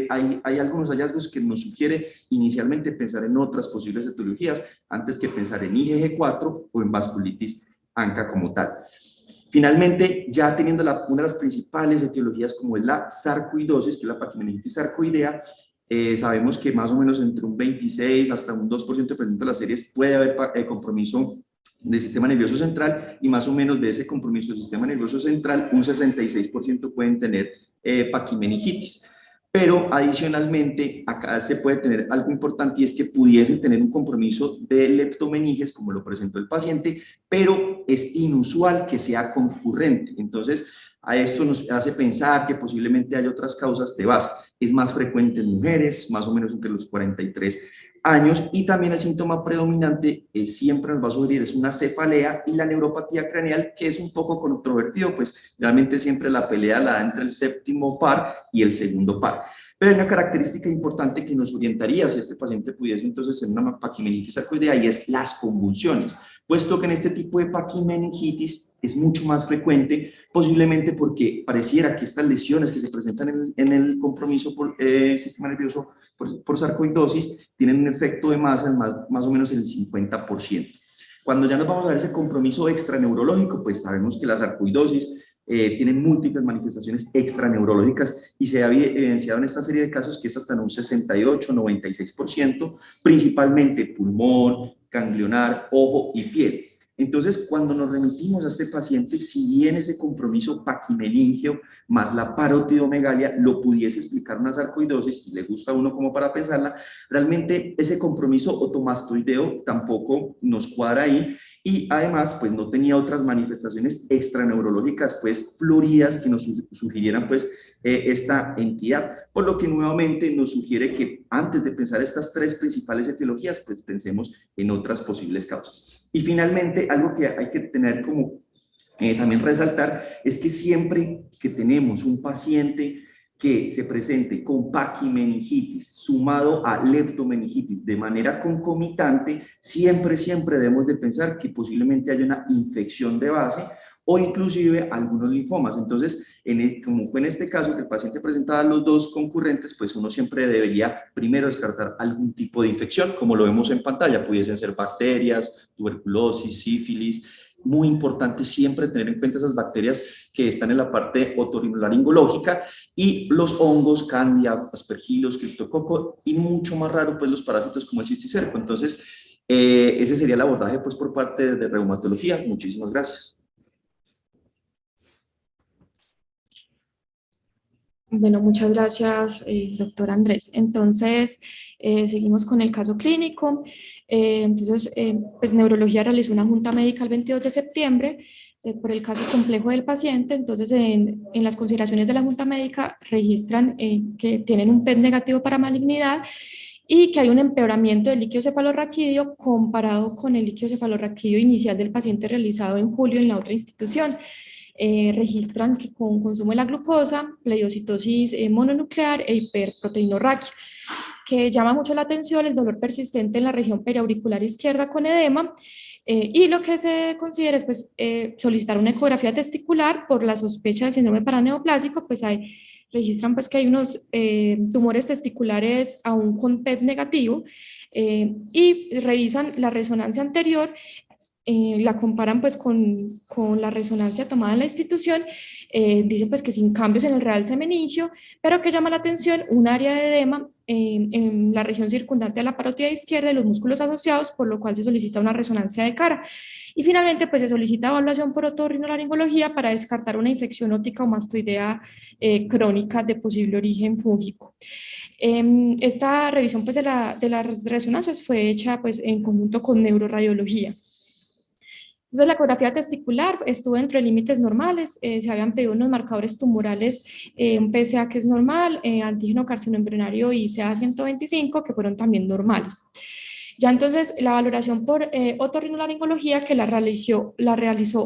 hay algunos hallazgos que nos sugiere inicialmente pensar en otras posibles etiologías antes que pensar en IgG4 o en vasculitis ANCA como tal. Finalmente, ya teniendo una de las principales etiologías como es la sarcoidosis, que es la paquimeningitis sarcoidea, sabemos que más o menos entre un 26 hasta un 2% de las series puede haber compromiso del sistema nervioso central, y más o menos de ese compromiso del sistema nervioso central, un 66% pueden tener paquimeningitis. Pero adicionalmente, acá se puede tener algo importante, y es que pudiesen tener un compromiso de leptomeninges, como lo presentó el paciente, pero es inusual que sea concurrente. Entonces, a esto nos hace pensar que posiblemente hay otras causas de base. Es más frecuente en mujeres, más o menos entre los 43 años, y también el síntoma predominante siempre nos va a sugerir es una cefalea y la neuropatía craneal, que es un poco controvertido, pues realmente siempre la pelea la da entre el séptimo par y el segundo par. Pero hay una característica importante que nos orientaría si este paciente pudiese entonces tener una paquimeningitis sarcoidea, y es las convulsiones, puesto que en este tipo de paquimeningitis es mucho más frecuente, posiblemente porque pareciera que estas lesiones que se presentan en el compromiso por sistema nervioso por sarcoidosis tienen un efecto de masa en más o menos el 50%. Cuando ya nos vamos a ver ese compromiso extraneurológico, pues sabemos que la sarcoidosis tiene múltiples manifestaciones extraneurológicas, y se ha evidenciado en esta serie de casos que es hasta en un 68-96%, principalmente pulmón, ganglionar, ojo y piel. Entonces, cuando nos remitimos a este paciente, si bien ese compromiso paquimeningio más la parotidomegalia lo pudiese explicar una sarcoidosis, y le gusta a uno como para pensarla, realmente ese compromiso otomastoideo tampoco nos cuadra ahí, y además pues no tenía otras manifestaciones extraneurológicas pues floridas que nos sugirieran pues esta entidad, por lo que nuevamente nos sugiere que antes de pensar estas tres principales etiologías pues pensemos en otras posibles causas. Y finalmente, algo que hay que tener como también resaltar es que siempre que tenemos un paciente que se presente con paquimeningitis sumado a leptomeningitis de manera concomitante, siempre debemos de pensar que posiblemente haya una infección de base o inclusive algunos linfomas. Entonces, como fue en este caso que el paciente presentaba los dos concurrentes, pues uno siempre debería primero descartar algún tipo de infección, como lo vemos en pantalla, pudiesen ser bacterias, tuberculosis, sífilis. Muy importante siempre tener en cuenta esas bacterias que están en la parte otorrinolaringológica, y los hongos, Candida, Aspergillus, Cryptococcus, y mucho más raro pues los parásitos como el cisticerco. Entonces, ese sería el abordaje pues por parte de reumatología. Muchísimas gracias. Bueno, muchas gracias, doctor Andrés. Entonces, seguimos con el caso clínico. Pues Neurología realizó una junta médica el 22 de septiembre por el caso complejo del paciente. Entonces, en las consideraciones de la junta médica registran que tienen un PET negativo para malignidad y que hay un empeoramiento del líquido cefalorraquídeo comparado con el líquido cefalorraquídeo inicial del paciente realizado en julio en la otra institución. Registran que con consumo de la glucosa, pleiocitosis mononuclear e hiperproteinorraquia, que llama mucho la atención el dolor persistente en la región periauricular izquierda con edema, y lo que se considera es pues, solicitar una ecografía testicular por la sospecha del síndrome paraneoplásico. Pues registran pues, que hay unos tumores testiculares aún con PET negativo, y revisan la resonancia anterior. La comparan pues con la resonancia tomada en la institución, dicen pues que sin cambios en el realce meningio, pero que llama la atención un área de edema en la región circundante a la parótida izquierda y los músculos asociados, por lo cual se solicita una resonancia de cara. Y finalmente pues se solicita evaluación por otorrinolaringología para descartar una infección ótica o mastoidea crónica de posible origen fúngico. Esta revisión pues de las resonancias fue hecha pues en conjunto con neuroradiología. Entonces, la ecografía testicular estuvo dentro de límites normales. Se habían pedido unos marcadores tumorales, un PSA que es normal, antígeno carcinoembrionario y CA125 que fueron también normales. Ya entonces la valoración por otorrinolaringología que la realizó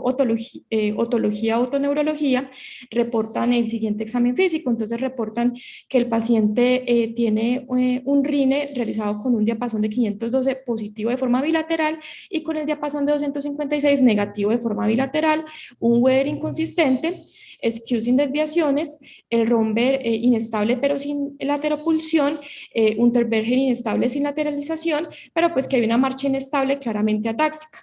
otología, otoneurología, reportan el siguiente examen físico. Entonces reportan que el paciente tiene un RINE realizado con un diapasón de 512 positivo de forma bilateral y con el diapasón de 256 negativo de forma bilateral, un Weber inconsistente, skew sin desviaciones, el romber inestable pero sin lateropulsión, Unterberger inestable sin lateralización, pero pues que hay una marcha inestable claramente atáxica.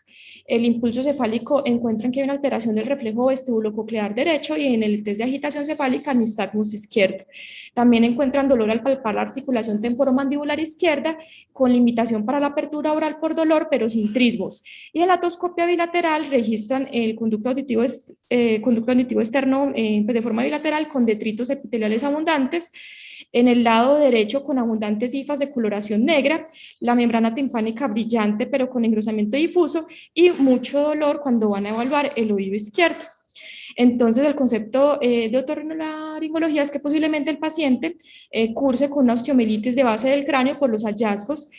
El impulso cefálico encuentran que hay una alteración del reflejo vestibulococlear derecho y en el test de agitación cefálica nistagmus izquierdo. También encuentran dolor al palpar la articulación temporomandibular izquierda con limitación para la apertura oral por dolor, pero sin trismos. Y en la toscopia bilateral registran el conducto auditivo externo pues de forma bilateral con detritos epiteliales abundantes, en el lado derecho con abundantes hifas de coloración negra, la membrana timpánica brillante pero con engrosamiento difuso y mucho dolor cuando van a evaluar el oído izquierdo. Entonces, el concepto de otorrinolaringología es que posiblemente el paciente curse con una osteomielitis de base del cráneo por los hallazgos,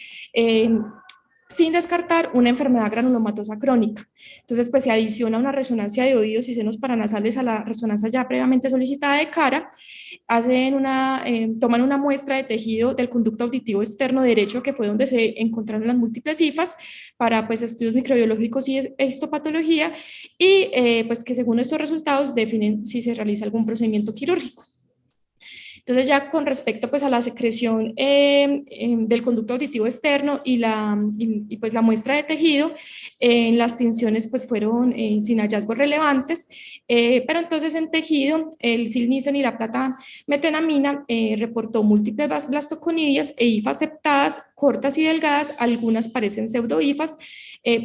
sin descartar una enfermedad granulomatosa crónica. Entonces, pues se adiciona una resonancia de oídos y senos paranasales a la resonancia ya previamente solicitada de cara, toman una muestra de tejido del conducto auditivo externo derecho, que fue donde se encontraron las múltiples cifas, para pues estudios microbiológicos y histopatología, y pues que según estos resultados definen si se realiza algún procedimiento quirúrgico. Entonces ya con respecto pues a la secreción del conducto auditivo externo y pues la muestra de tejido, las tinciones pues fueron sin hallazgos relevantes, pero entonces en tejido el silnicen y la plata metenamina reportó múltiples blastoconidias e hifas septadas, cortas y delgadas, algunas parecen pseudohifas,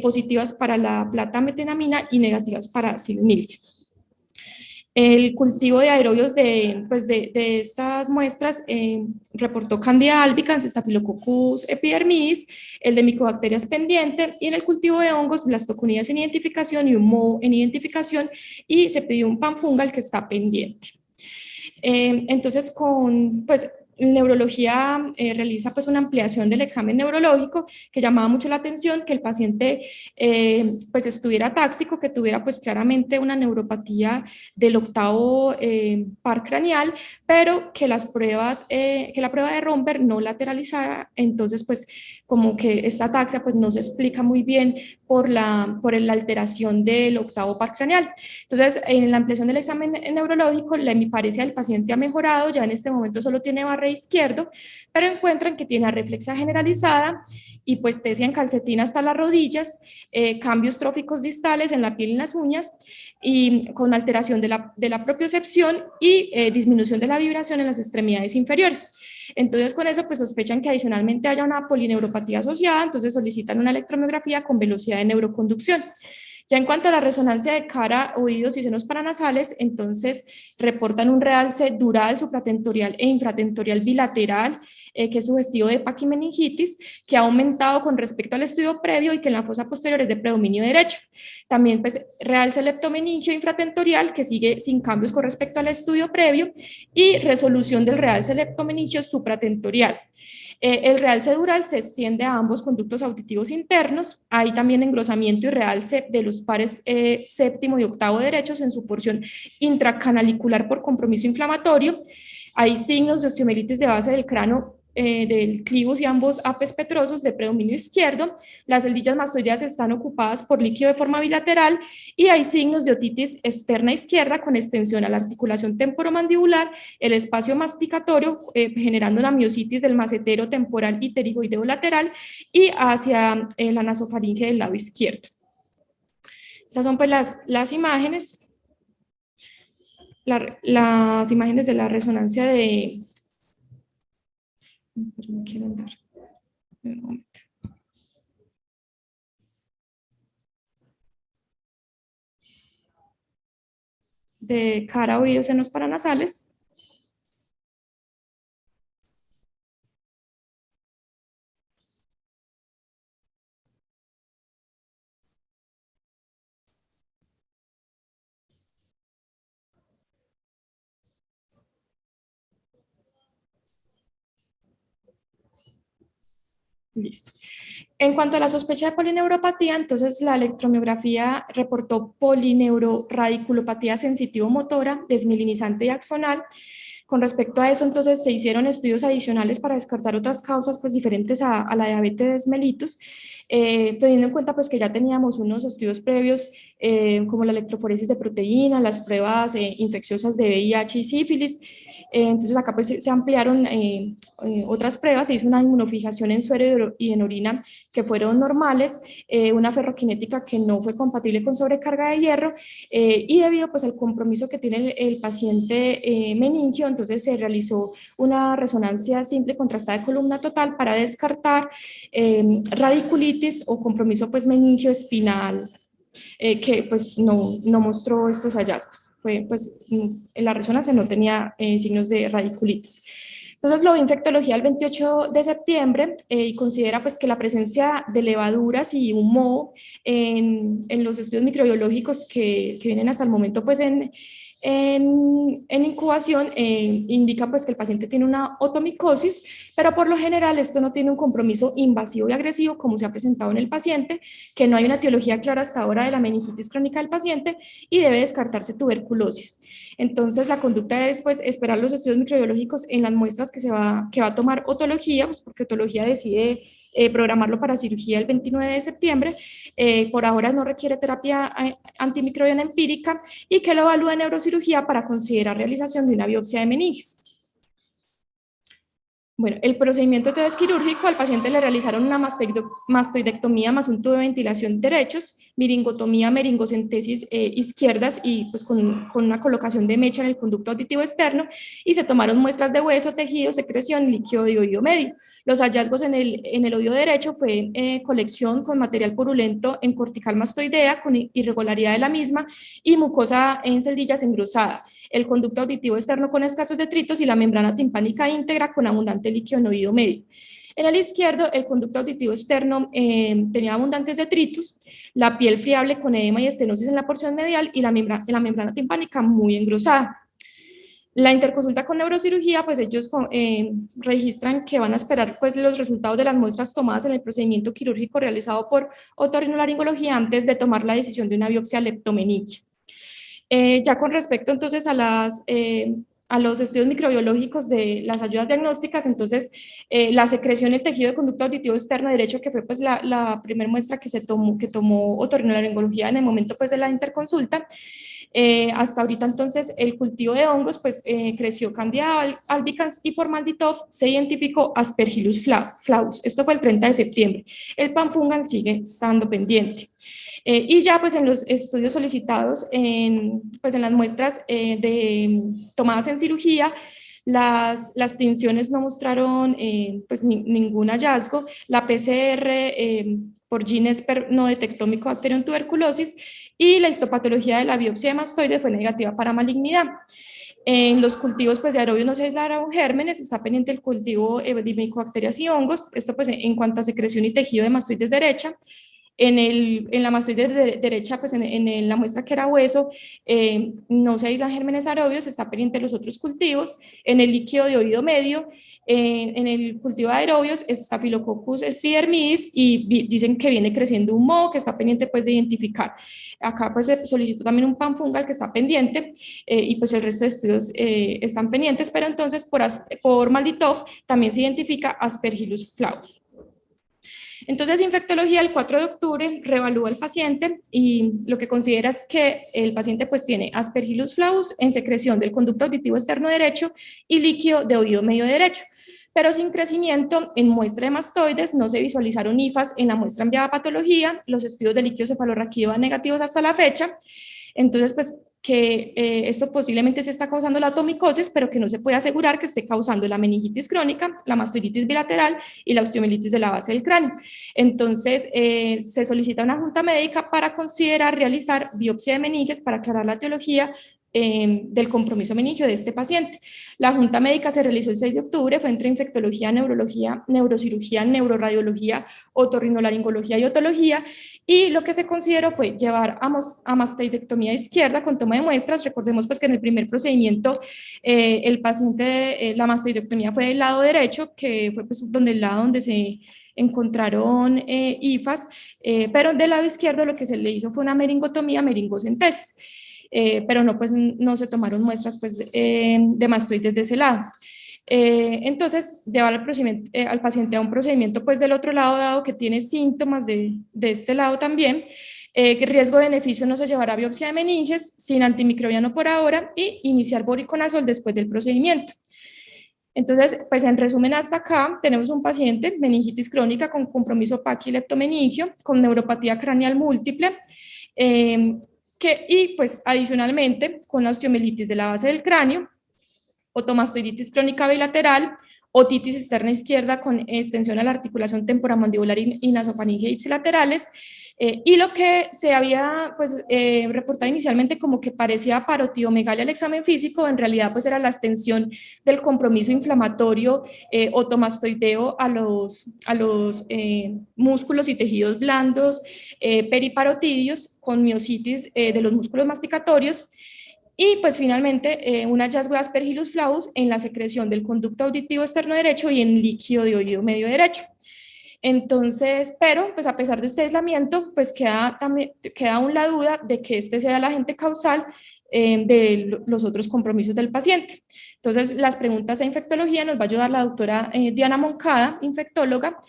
positivas para la plata metenamina y negativas para silnilce. El cultivo de aerobios de estas muestras reportó Candida albicans, Staphylococcus epidermidis, el de micobacterias pendiente, y en el cultivo de hongos, blastoconidia sin identificación y un moho en identificación, y se pidió un pan fungal que está pendiente. Entonces, pues, neurología realiza pues una ampliación del examen neurológico que llamaba mucho la atención, que el paciente pues estuviera táxico, que tuviera pues claramente una neuropatía del octavo par craneal, pero que la prueba de Romberg no lateralizara. Entonces pues como que esta ataxia pues no se explica muy bien por la alteración del octavo par craneal. Entonces, en la ampliación del examen neurológico, la hemiparesia del paciente ha mejorado, ya en este momento solo tiene barra izquierdo, pero encuentran que tiene arreflexia generalizada, hipoestesia en calcetina hasta las rodillas, cambios tróficos distales en la piel y en las uñas, y con alteración de la propiocepción y disminución de la vibración en las extremidades inferiores. Entonces, con eso, pues sospechan que adicionalmente haya una polineuropatía asociada, entonces solicitan una electromiografía con velocidad de neuroconducción. Ya en cuanto a la resonancia de cara, oídos y senos paranasales, entonces reportan un realce dural, supratentorial e infratentorial bilateral, que es sugestivo de paquimeningitis, que ha aumentado con respecto al estudio previo y que en la fosa posterior es de predominio derecho. También pues realce leptomeningio infratentorial, que sigue sin cambios con respecto al estudio previo, y resolución del realce leptomeningio supratentorial. El realce dural se extiende a ambos conductos auditivos internos. Hay también engrosamiento y realce de los pares séptimo y octavo derechos en su porción intracanalicular por compromiso inflamatorio. Hay signos de osteomielitis de base del cráneo, del clivus y ambos apes petrosos de predominio izquierdo. Las celdillas mastoideas están ocupadas por líquido de forma bilateral y hay signos de otitis externa izquierda con extensión a la articulación temporomandibular, el espacio masticatorio, generando una miositis del macetero temporal y pterigoideo lateral y hacia la nasofaringe del lado izquierdo. Estas son pues las imágenes, las imágenes de la resonancia de... Pero no quiero andar. Un momento. De cara, oídos, senos paranasales. Listo. En cuanto a la sospecha de polineuropatía, entonces la electromiografía reportó polineuroradiculopatía sensitivo-motora, desmielinizante y axonal. Con respecto a eso, entonces se hicieron estudios adicionales para descartar otras causas pues, diferentes a la diabetes mellitus, teniendo en cuenta pues, que ya teníamos unos estudios previos como la electroforesis de proteína, las pruebas infecciosas de VIH y sífilis. Entonces acá pues, se ampliaron otras pruebas, se hizo una inmunofijación en suero y en orina que fueron normales, una ferroquinética que no fue compatible con sobrecarga de hierro y debido pues, al compromiso que tiene el paciente meningio, entonces se realizó una resonancia simple contrastada de columna total para descartar radiculitis o compromiso pues, meningio espinal que pues no mostró estos hallazgos. Pues en la resonancia no tenía signos de radiculitis. Entonces lo vi infectología el 28 de septiembre y considera pues que la presencia de levaduras y un moho en los estudios microbiológicos que vienen hasta el momento pues en incubación indica pues que el paciente tiene una otomicosis, pero por lo general esto no tiene un compromiso invasivo y agresivo como se ha presentado en el paciente, que no hay una etiología clara hasta ahora de la meningitis crónica del paciente y debe descartarse tuberculosis. Entonces la conducta es pues esperar los estudios microbiológicos en las muestras que va a tomar otología, pues porque otología decide programarlo para cirugía el 29 de septiembre, por ahora no requiere terapia antimicrobiana empírica y que lo evalúe en neurocirugía para considerar realización de una biopsia de meninges. Bueno, el procedimiento entonces quirúrgico, al paciente le realizaron una mastoidectomía más un tubo de ventilación derechos, miringotomía, meringocentesis izquierdas y pues con una colocación de mecha en el conducto auditivo externo y se tomaron muestras de hueso, tejido, secreción, líquido de oído medio. Los hallazgos en el oído derecho fue colección con material purulento en cortical mastoidea con irregularidad de la misma y mucosa en celdillas engrosada. El conducto auditivo externo con escasos detritos y la membrana timpánica íntegra con abundante líquido en oído medio. En el izquierdo, el conducto auditivo externo tenía abundantes detritus, la piel friable con edema y estenosis en la porción medial y la membrana timpánica muy engrosada. La interconsulta con neurocirugía, pues ellos registran que van a esperar pues, los resultados de las muestras tomadas en el procedimiento quirúrgico realizado por otorrinolaringología antes de tomar la decisión de una biopsia leptomeningia. Ya con respecto entonces a los estudios microbiológicos de las ayudas diagnósticas, entonces la secreción del tejido de conducto auditivo externo derecho, que fue pues la primera muestra que tomó otorrinolaringología en el momento pues de la interconsulta, hasta ahorita entonces el cultivo de hongos pues creció Candida albicans y por Malditoff se identificó Aspergillus flavus. Esto fue el 30 de septiembre. El panfungal sigue estando pendiente. Y ya pues en los estudios solicitados, pues en las muestras tomadas en cirugía, las tinciones no mostraron pues ningún hallazgo. La PCR por GeneSper no detectó Mycobacterium tuberculosis y la histopatología de la biopsia de mastoide fue negativa para malignidad. En los cultivos pues, de aerobios no se aislaron gérmenes, está pendiente el cultivo de Mycobacterias y hongos, esto pues en cuanto a secreción y tejido de mastoides derecha. En la mastoide derecha, pues en la muestra que era hueso, no se aíslan gérmenes aerobios, está pendiente de los otros cultivos. En el líquido de oído medio, en el cultivo de aerobios, está Staphylococcus epidermidis y dicen que viene creciendo un moho que está pendiente pues, de identificar. Acá pues se solicitó también un panfungal que está pendiente y pues el resto de estudios están pendientes, pero entonces por Malditoff también se identifica Aspergillus flavus. Entonces, infectología el 4 de octubre reevalúa al paciente y lo que considera es que el paciente pues tiene Aspergillus flavus en secreción del conducto auditivo externo derecho y líquido de oído medio derecho, pero sin crecimiento en muestra de mastoides, no se visualizaron IFAs en la muestra enviada a patología, los estudios de líquido cefalorraquídeo van negativos hasta la fecha, entonces pues que esto posiblemente se está causando la atomicosis, pero que no se puede asegurar que esté causando la meningitis crónica, la mastoiditis bilateral y la osteomielitis de la base del cráneo. Entonces, se solicita una junta médica para considerar realizar biopsia de meninges para aclarar la etiología del compromiso meningio de este paciente. La junta médica se realizó el 6 de octubre, fue entre infectología, neurología, neurocirugía, neuroradiología, otorrinolaringología y otología, y lo que se consideró fue llevar a mastoidectomía izquierda con toma de muestras. Recordemos pues que en el primer procedimiento el paciente, la mastoidectomía fue del lado derecho, que fue pues el lado donde se encontraron IFAS, pero del lado izquierdo lo que se le hizo fue una meringotomía, meringocentesis. Pero no, pues, no se tomaron muestras pues, de mastoides de ese lado. Entonces, llevar al paciente a un procedimiento pues, del otro lado, dado que tiene síntomas de este lado también, que riesgo-beneficio no se llevará biopsia de meninges, sin antimicrobiano por ahora, y iniciar voriconazol después del procedimiento. Entonces, pues en resumen, hasta acá tenemos un paciente, meningitis crónica con compromiso paquileptomeningio, con neuropatía craneal múltiple, y pues adicionalmente con la osteomielitis de la base del cráneo, otomastoiditis crónica bilateral, otitis externa izquierda con extensión a la articulación temporomandibular y nasofaringe ipsilaterales, y lo que se había pues, reportado inicialmente como que parecía parotiomegalia al examen físico, en realidad pues era la extensión del compromiso inflamatorio otomastoideo a los músculos y tejidos blandos periparotidios con miositis de los músculos masticatorios. Y pues finalmente un hallazgo de Aspergillus flavus en la secreción del conducto auditivo externo derecho y en líquido de oído medio derecho. Entonces, pero pues a pesar de este aislamiento, pues queda aún la duda de que este sea el agente causal de los otros compromisos del paciente. Entonces, las preguntas a infectología nos va a ayudar la doctora Diana Moncada, infectóloga,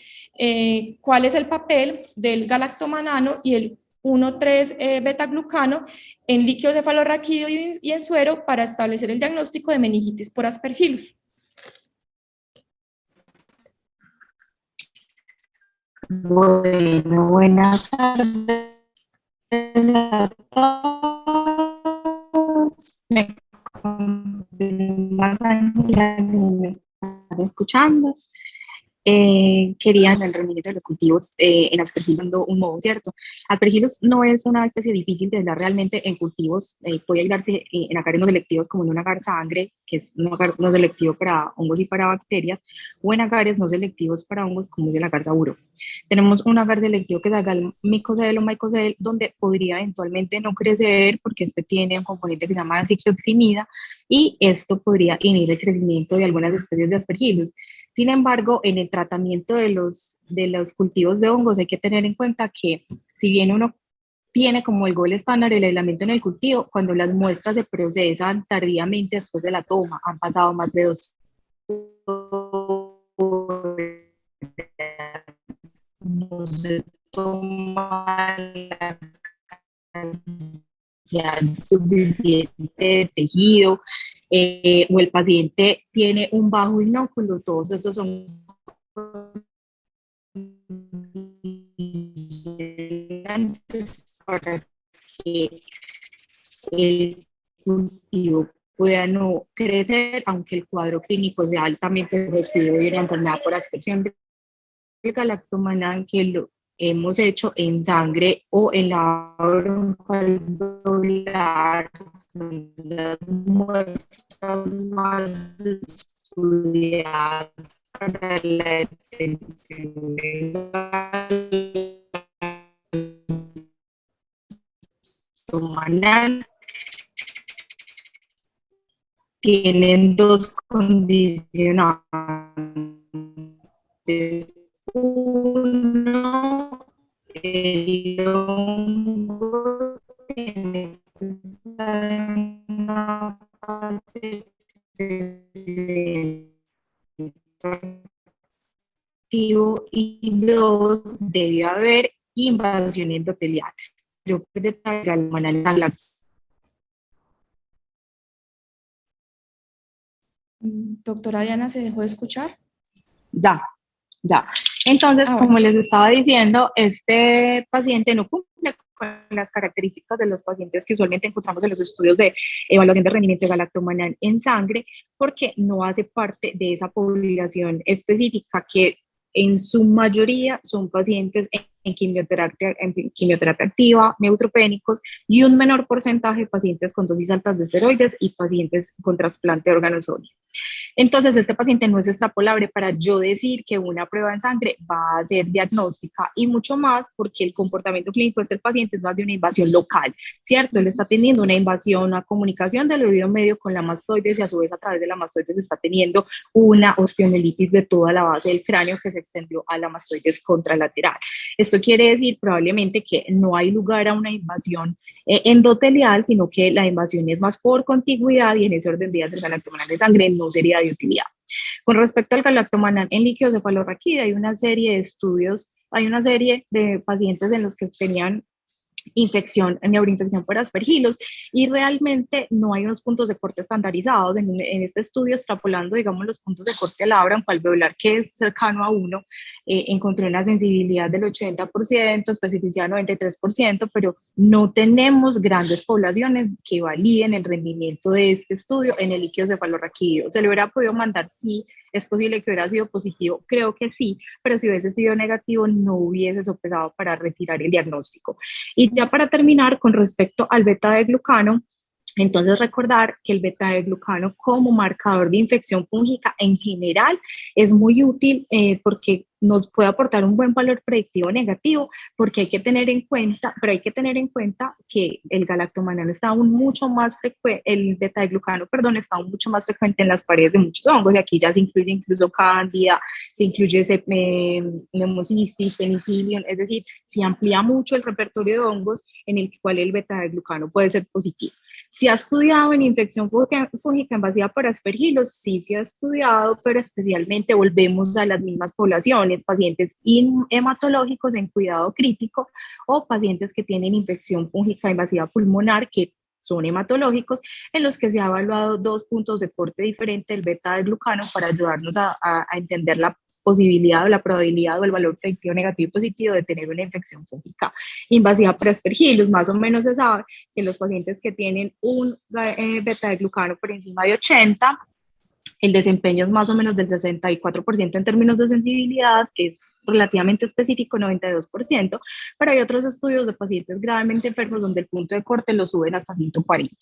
cuál es el papel del galactomanano y el 1,3 beta-glucano en líquido cefalorraquídeo y en suero para establecer el diagnóstico de meningitis por Aspergillus. Bueno, buenas tardes a todos. Me confirmas, Ángela, que me están escuchando. Querían el rendimiento de los cultivos en Aspergillus dando un modo, ¿cierto? Aspergillus no es una especie difícil de aislar realmente en cultivos, puede aislarse en agares no selectivos como en un agar sangre, que es un agar no selectivo para hongos y para bacterias, o en agares no selectivos para hongos como es el agar dauro. Tenemos un agar selectivo que es agar micocel o mycocel, donde podría eventualmente no crecer porque este tiene un componente que se llama cicloximida y esto podría inhibir el crecimiento de algunas especies de Aspergillus. Sin embargo, en el tratamiento de los cultivos de hongos hay que tener en cuenta que si bien uno tiene como el gol estándar el aislamiento en el cultivo, cuando las muestras se procesan tardíamente después de la toma, han pasado más de 2 horas, no se toma la cantidad suficiente de tejido, o el paciente tiene un bajo inóculo, todos esos son para que el cultivo pueda no crecer, aunque el cuadro clínico sea altamente sugestivo de una enfermedad por aspersión del galactomannan, que lo hemos hecho en sangre o en la broncoalveolar, las muestras más estudiadas para la detención del galactomannan. Tienen dos condicionantes. Uno, el hongo tiene que estar en una fase activo, y dos, debe haber invasión endotelial. Yo puedo detallar la manera. Doctora Diana, ¿se dejó de escuchar? Ya. Entonces, como les estaba diciendo, este paciente no cumple con las características de los pacientes que usualmente encontramos en los estudios de evaluación de rendimiento de galactomannan en sangre, porque no hace parte de esa población específica que en su mayoría son pacientes en quimioterapia activa, neutropénicos, y un menor porcentaje de pacientes con dosis altas de esteroides y pacientes con trasplante de órganos sólidos. Entonces, este paciente no es extrapolable para yo decir que una prueba en sangre va a ser diagnóstica, y mucho más porque el comportamiento clínico de este paciente es más de una invasión local, ¿cierto? Él está teniendo una invasión, una comunicación del oído medio con la mastoides, y a su vez a través de la mastoides está teniendo una osteomielitis de toda la base del cráneo que se extendió a la mastoides contralateral. Esto quiere decir probablemente que no hay lugar a una invasión endotelial, sino que la invasión es más por contigüidad, y en ese orden de días el galactomanal de sangre no sería de utilidad. Con respecto al galactomanal en líquido cefalorraquídeo, hay una serie de estudios, hay una serie de pacientes en los que tenían neuroinfección por aspergilos, y realmente no hay unos puntos de corte estandarizados. En este estudio, extrapolando, digamos, los puntos de corte Labram alveolar, que es cercano a 1, encontré una sensibilidad del 80%, especificidad 93%, pero no tenemos grandes poblaciones que validen el rendimiento de este estudio en el líquido cefalorraquídeo. ¿Se le hubiera podido mandar? Sí. ¿Es posible que hubiera sido positivo? Creo que sí, pero si hubiese sido negativo no hubiese sopesado para retirar el diagnóstico. Y ya para terminar, con respecto al beta-glucano, entonces recordar que el beta-glucano como marcador de infección fúngica en general es muy útil, porque nos puede aportar un buen valor predictivo negativo, porque hay que tener en cuenta, que el galactomanal está aún mucho más frecuente, el beta-glucano, perdón, está aún mucho más frecuente en las paredes de muchos hongos, y aquí ya se incluye incluso cándida, se incluye pneumocystis, penicillium, es decir, se amplía mucho el repertorio de hongos en el cual el beta-glucano puede ser positivo. ¿Se ha estudiado en infección fúngica invasiva por aspergilos? Sí, se ha estudiado, pero especialmente volvemos a las mismas poblaciones, pacientes hematológicos en cuidado crítico, o pacientes que tienen infección fúngica invasiva pulmonar, que son hematológicos, en los que se ha evaluado 2 puntos de corte diferente del beta-glucano para ayudarnos a entender la posibilidad o la probabilidad o el valor predictivo negativo y positivo de tener una infección fúngica invasiva por aspergilos. Más o menos se sabe que los pacientes que tienen un beta-glucano por encima de 80, el desempeño es más o menos del 64% en términos de sensibilidad, que es relativamente específico, 92%, pero hay otros estudios de pacientes gravemente enfermos donde el punto de corte lo suben hasta 140.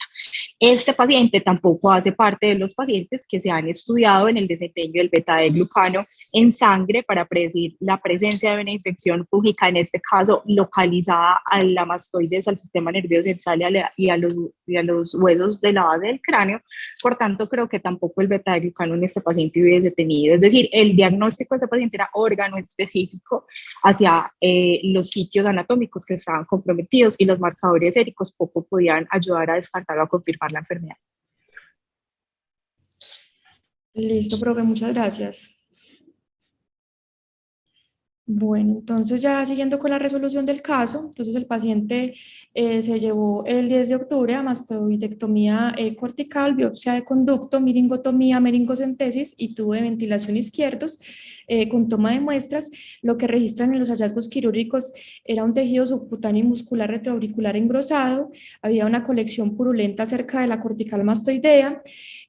Este paciente tampoco hace parte de los pacientes que se han estudiado en el desempeño del beta-glucano en sangre para predecir la presencia de una infección fúngica, en este caso localizada a la mastoides, al sistema nervioso central y a los huesos de la base del cráneo. Por tanto, creo que tampoco el beta-glucano en este paciente hubiese tenido, es decir, el diagnóstico de ese paciente era órgano específico hacia los sitios anatómicos que estaban comprometidos, y los marcadores séricos poco podían ayudar a descartar o a confirmar la enfermedad. Listo, profe, muchas gracias. Bueno, entonces ya siguiendo con la resolución del caso, entonces el paciente se llevó el 10 de octubre a mastoidectomía cortical, biopsia de conducto, miringotomía, meringocentesis y tubo de ventilación izquierdos con toma de muestras. Lo que registran en los hallazgos quirúrgicos era un tejido subcutáneo y muscular retroauricular engrosado, había una colección purulenta cerca de la cortical mastoidea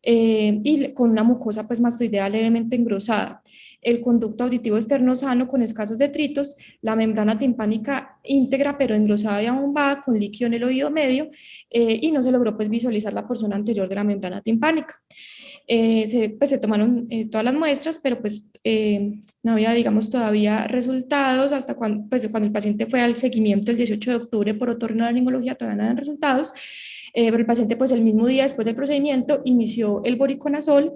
y con una mucosa pues mastoidea levemente engrosada. El conducto auditivo externo sano con escasos detritos, la membrana timpánica íntegra pero engrosada y abombada con líquido en el oído medio, y no se logró pues visualizar la porción anterior de la membrana timpánica. Se tomaron todas las muestras, pero pues no había, digamos, todavía resultados hasta cuando el paciente fue al seguimiento el 18 de octubre por otorrinolaringología, todavía no habían resultados. Pero el paciente pues el mismo día después del procedimiento inició el voriconazol.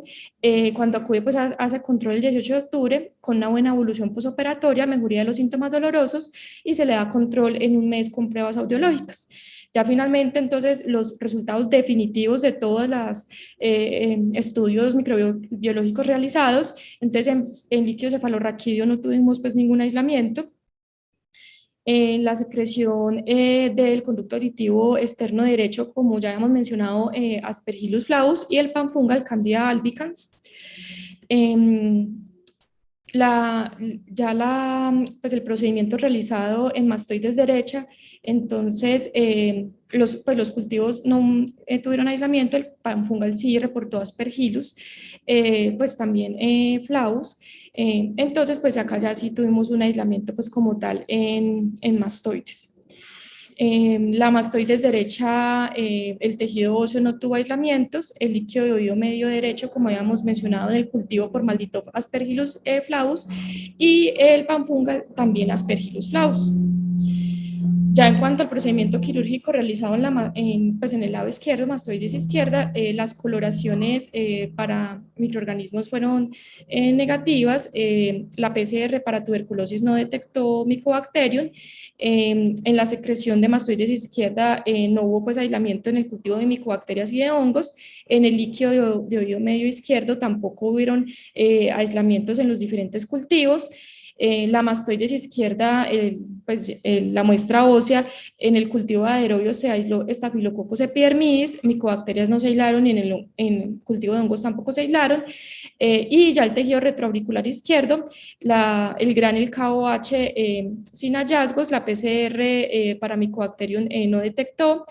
Cuando acude pues hace control el 18 de octubre con una buena evolución posoperatoria, mejoría de los síntomas dolorosos, y se le da control en un mes con pruebas audiológicas. Ya finalmente entonces los resultados definitivos de todos los estudios microbiológicos realizados, entonces en líquido cefalorraquídeo no tuvimos pues ningún aislamiento. La secreción del conducto auditivo externo derecho, como ya habíamos mencionado, Aspergillus flavus, y el panfungal Candida albicans. pues el procedimiento realizado en mastoides derecha, entonces los cultivos no tuvieron aislamiento, el panfungal sí reportó Aspergillus, pues también Flavus, entonces pues acá ya sí tuvimos un aislamiento pues como tal en mastoides. La mastoides derecha, el tejido óseo no tuvo aislamientos, el líquido de oído medio derecho, como habíamos mencionado en el cultivo por Maldito Aspergillus flavus, y el panfungal también Aspergillus flavus. Ya en cuanto al procedimiento quirúrgico realizado pues en el lado izquierdo, mastoides izquierda, las coloraciones para microorganismos fueron negativas. La PCR para tuberculosis no detectó Mycobacterium. En la secreción de mastoides izquierda no hubo pues aislamiento en el cultivo de micobacterias y de hongos. En el líquido de oído medio izquierdo tampoco hubieron aislamientos en los diferentes cultivos. La mastoides izquierda, la muestra ósea, en el cultivo de aderobios se aisló Staphylococcus epidermidis, micobacterias no se aislaron y en el cultivo de hongos tampoco se aislaron. Y ya el tejido retroauricular izquierdo, el gran el KOH sin hallazgos, la PCR para Mycobacterium no detectó.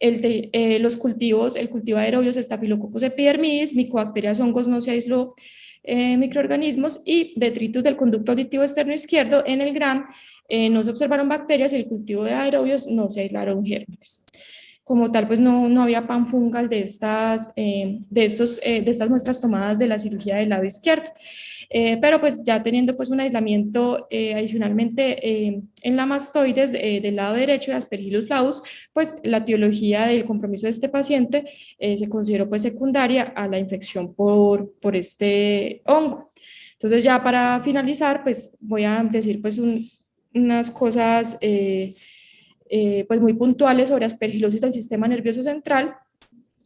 El cultivo de aerobios Staphylococcus epidermidis, micobacterias hongos no se aisló microorganismos, y detritus del conducto auditivo externo izquierdo en el GRAM no se observaron bacterias y el cultivo de aerobios no se aislaron gérmenes. Como tal, pues no había panfungal de estas muestras tomadas de la cirugía del lado izquierdo. Pero pues ya teniendo pues un aislamiento adicionalmente en la mastoides del lado derecho de Aspergillus flavus, pues la etiología del compromiso de este paciente se consideró pues secundaria a la infección por este hongo. Entonces ya para finalizar, pues voy a decir pues unas cosas pues muy puntuales sobre aspergilosis del sistema nervioso central.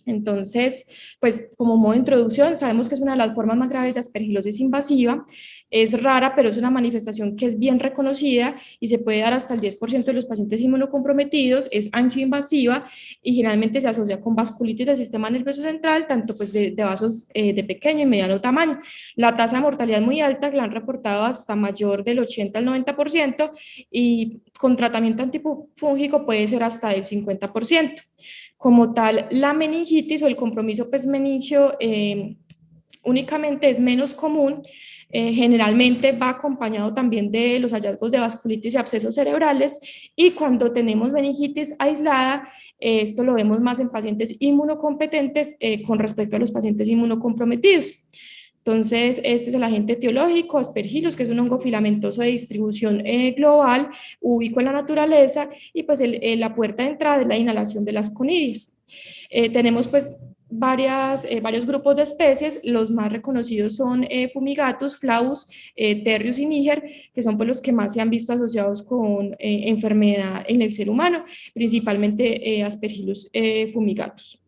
Entonces, pues como modo de introducción, sabemos que es una de las formas más graves de aspergilosis invasiva. Es rara, pero es una manifestación que es bien reconocida y se puede dar hasta el 10% de los pacientes inmunocomprometidos. Es angioinvasiva y generalmente se asocia con vasculitis del sistema nervioso central, tanto pues de vasos de pequeño y mediano tamaño. La tasa de mortalidad es muy alta, que la han reportado hasta mayor del 80 al 90%, y con tratamiento antifúngico puede ser hasta del 50%. Como tal, la meningitis o el compromiso pues meningio únicamente es menos común, generalmente va acompañado también de los hallazgos de vasculitis y abscesos cerebrales, y cuando tenemos meningitis aislada, esto lo vemos más en pacientes inmunocompetentes con respecto a los pacientes inmunocomprometidos. Entonces, este es el agente etiológico, Aspergillus, que es un hongo filamentoso de distribución global, ubicuo en la naturaleza, y pues la puerta de entrada es la inhalación de las conidias. Tenemos pues varios grupos de especies. Los más reconocidos son Fumigatus, Flavus, Terrius y Níger, que son pues los que más se han visto asociados con enfermedad en el ser humano, principalmente Aspergillus fumigatus.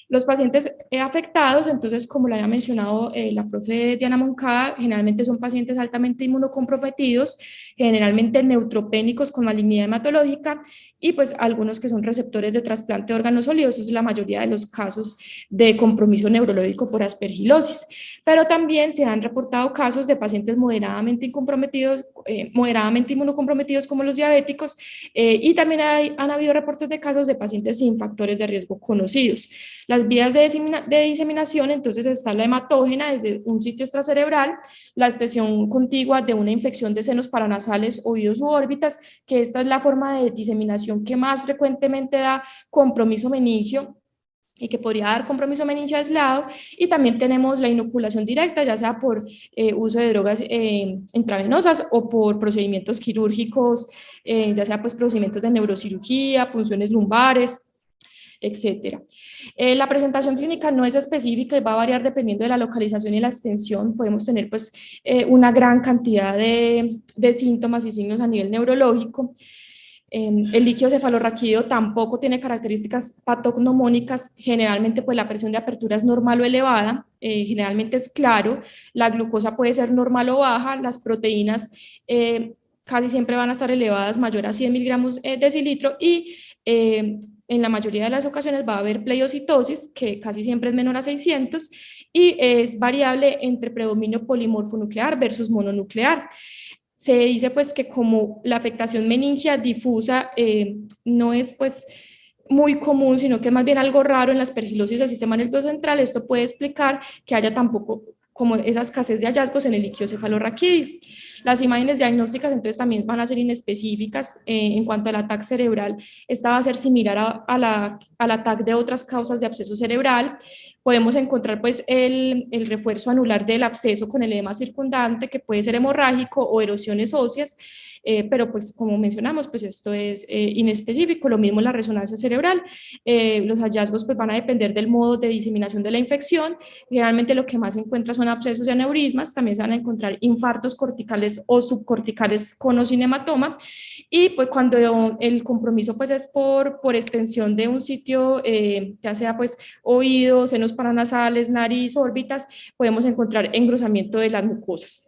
Los pacientes afectados, entonces, como lo había mencionado la profe Diana Moncada, generalmente son pacientes altamente inmunocomprometidos, generalmente neutropénicos con malignidad hematológica, y pues algunos que son receptores de trasplante de órganos sólidos. Eso es la mayoría de los casos de compromiso neurológico por aspergilosis. Pero también se han reportado casos de pacientes moderadamente inmunocomprometidos como los diabéticos, y también han habido reportes de casos de pacientes sin factores de riesgo conocidos. Las vías de diseminación, entonces, está la hematógena desde un sitio extracerebral, la extensión contigua de una infección de senos paranasales, oídos u órbitas, que esta es la forma de diseminación que más frecuentemente da compromiso meningio y que podría dar compromiso meningio aislado. Y también tenemos la inoculación directa, ya sea por uso de drogas intravenosas o por procedimientos quirúrgicos, ya sea pues procedimientos de neurocirugía, punciones lumbares, etcétera. La presentación clínica no es específica y va a variar dependiendo de la localización y la extensión. Podemos tener pues una gran cantidad de síntomas y signos a nivel neurológico. El líquido cefalorraquídeo tampoco tiene características patognomónicas. Generalmente pues la presión de apertura es normal o elevada, generalmente es claro, la glucosa puede ser normal o baja, las proteínas casi siempre van a estar elevadas, mayor a 100 miligramos decilitro, y en la mayoría de las ocasiones va a haber pleiocitosis, que casi siempre es menor a 600, y es variable entre predominio polimorfonuclear versus mononuclear. Se dice pues que como la afectación meningia difusa no es pues muy común, sino que es más bien algo raro en la aspergilosis del sistema nervioso central, esto puede explicar que haya tampoco como esa escasez de hallazgos en el líquido cefalorraquídeo. Las imágenes diagnósticas entonces también van a ser inespecíficas en cuanto al ataque cerebral. Esta va a ser similar al ataque de otras causas de absceso cerebral. Podemos encontrar pues el refuerzo anular del absceso con el edema circundante, que puede ser hemorrágico o erosiones óseas, pero pues como mencionamos, pues esto es inespecífico. Lo mismo la resonancia cerebral. Los hallazgos pues van a depender del modo de diseminación de la infección. Generalmente lo que más se encuentra son abscesos y aneurismas. También se van a encontrar infartos corticales o subcorticales con o sin hematoma. Y pues cuando el compromiso pues es por extensión de un sitio, ya sea pues oídos, senos paranasales, nariz, órbitas, podemos encontrar engrosamiento de las mucosas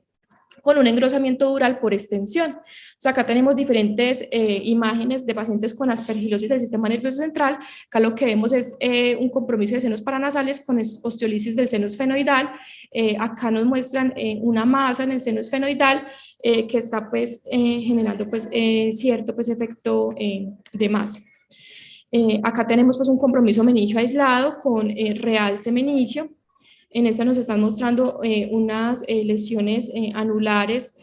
con un engrosamiento dural por extensión. O sea, acá tenemos diferentes imágenes de pacientes con aspergilosis del sistema nervioso central. Acá lo que vemos es un compromiso de senos paranasales con osteolisis del seno esfenoidal. Acá nos muestran una masa en el seno esfenoidal que está pues generando pues cierto pues efecto de masa. Acá tenemos pues un compromiso meningio aislado con realce meningio. En esta nos están mostrando unas lesiones anulares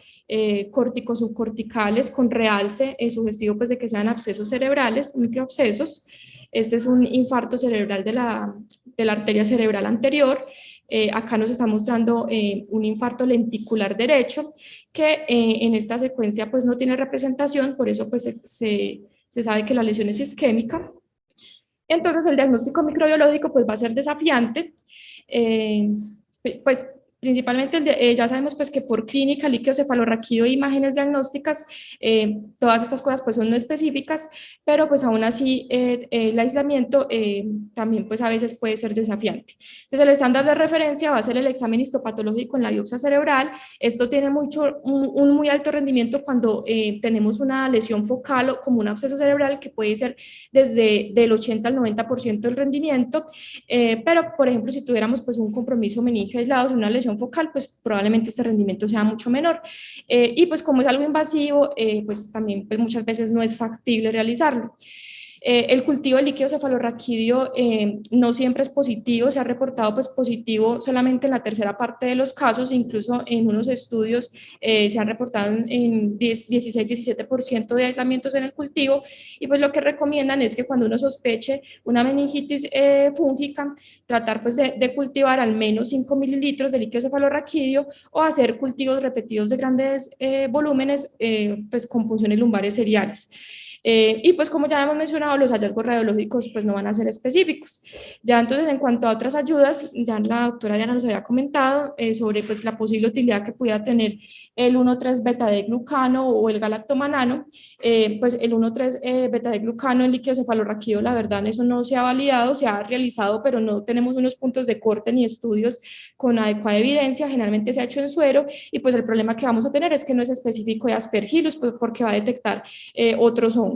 córtico-subcorticales con realce sugestivo pues, de que sean abscesos cerebrales, microabscesos. Este es un infarto cerebral de la arteria cerebral anterior. Acá nos está mostrando un infarto lenticular derecho que en esta secuencia pues, no tiene representación, por eso pues, se sabe que la lesión es isquémica. Entonces el diagnóstico microbiológico pues, va a ser desafiante. Pues principalmente ya sabemos pues que por clínica, líquido cefalorraquídeo e imágenes diagnósticas, todas estas cosas pues son no específicas, pero pues aún así el aislamiento también pues a veces puede ser desafiante. Entonces el estándar de referencia va a ser el examen histopatológico en la biopsia cerebral. Esto tiene un muy alto rendimiento cuando tenemos una lesión focal o como un absceso cerebral que puede ser desde del 80 al 90% del rendimiento, pero por ejemplo si tuviéramos pues un compromiso meningio aislado, una lesión focal, pues probablemente este rendimiento sea mucho menor. Y pues como es algo invasivo, pues también pues muchas veces no es factible realizarlo. El cultivo de líquido cefalorraquídeo no siempre es positivo, se ha reportado pues positivo solamente en la tercera parte de los casos, incluso en unos estudios se han reportado en 16-17% de aislamientos en el cultivo, y pues lo que recomiendan es que cuando uno sospeche una meningitis fúngica, tratar pues de cultivar al menos 5 mililitros de líquido cefalorraquídeo o hacer cultivos repetidos de grandes volúmenes pues con punciones lumbares seriales. Y pues como ya hemos mencionado, los hallazgos radiológicos pues no van a ser específicos. Ya entonces en cuanto a otras ayudas, ya la doctora Diana nos había comentado sobre pues la posible utilidad que pudiera tener el 1,3-beta-D-glucano o el galactomanano. Pues el 1,3-beta-D-glucano en líquido cefalorraquídeo, la verdad eso no se ha validado, se ha realizado, pero no tenemos unos puntos de corte ni estudios con adecuada evidencia. Generalmente se ha hecho en suero, y pues el problema que vamos a tener es que no es específico de Aspergillus, pues porque va a detectar otros hongos.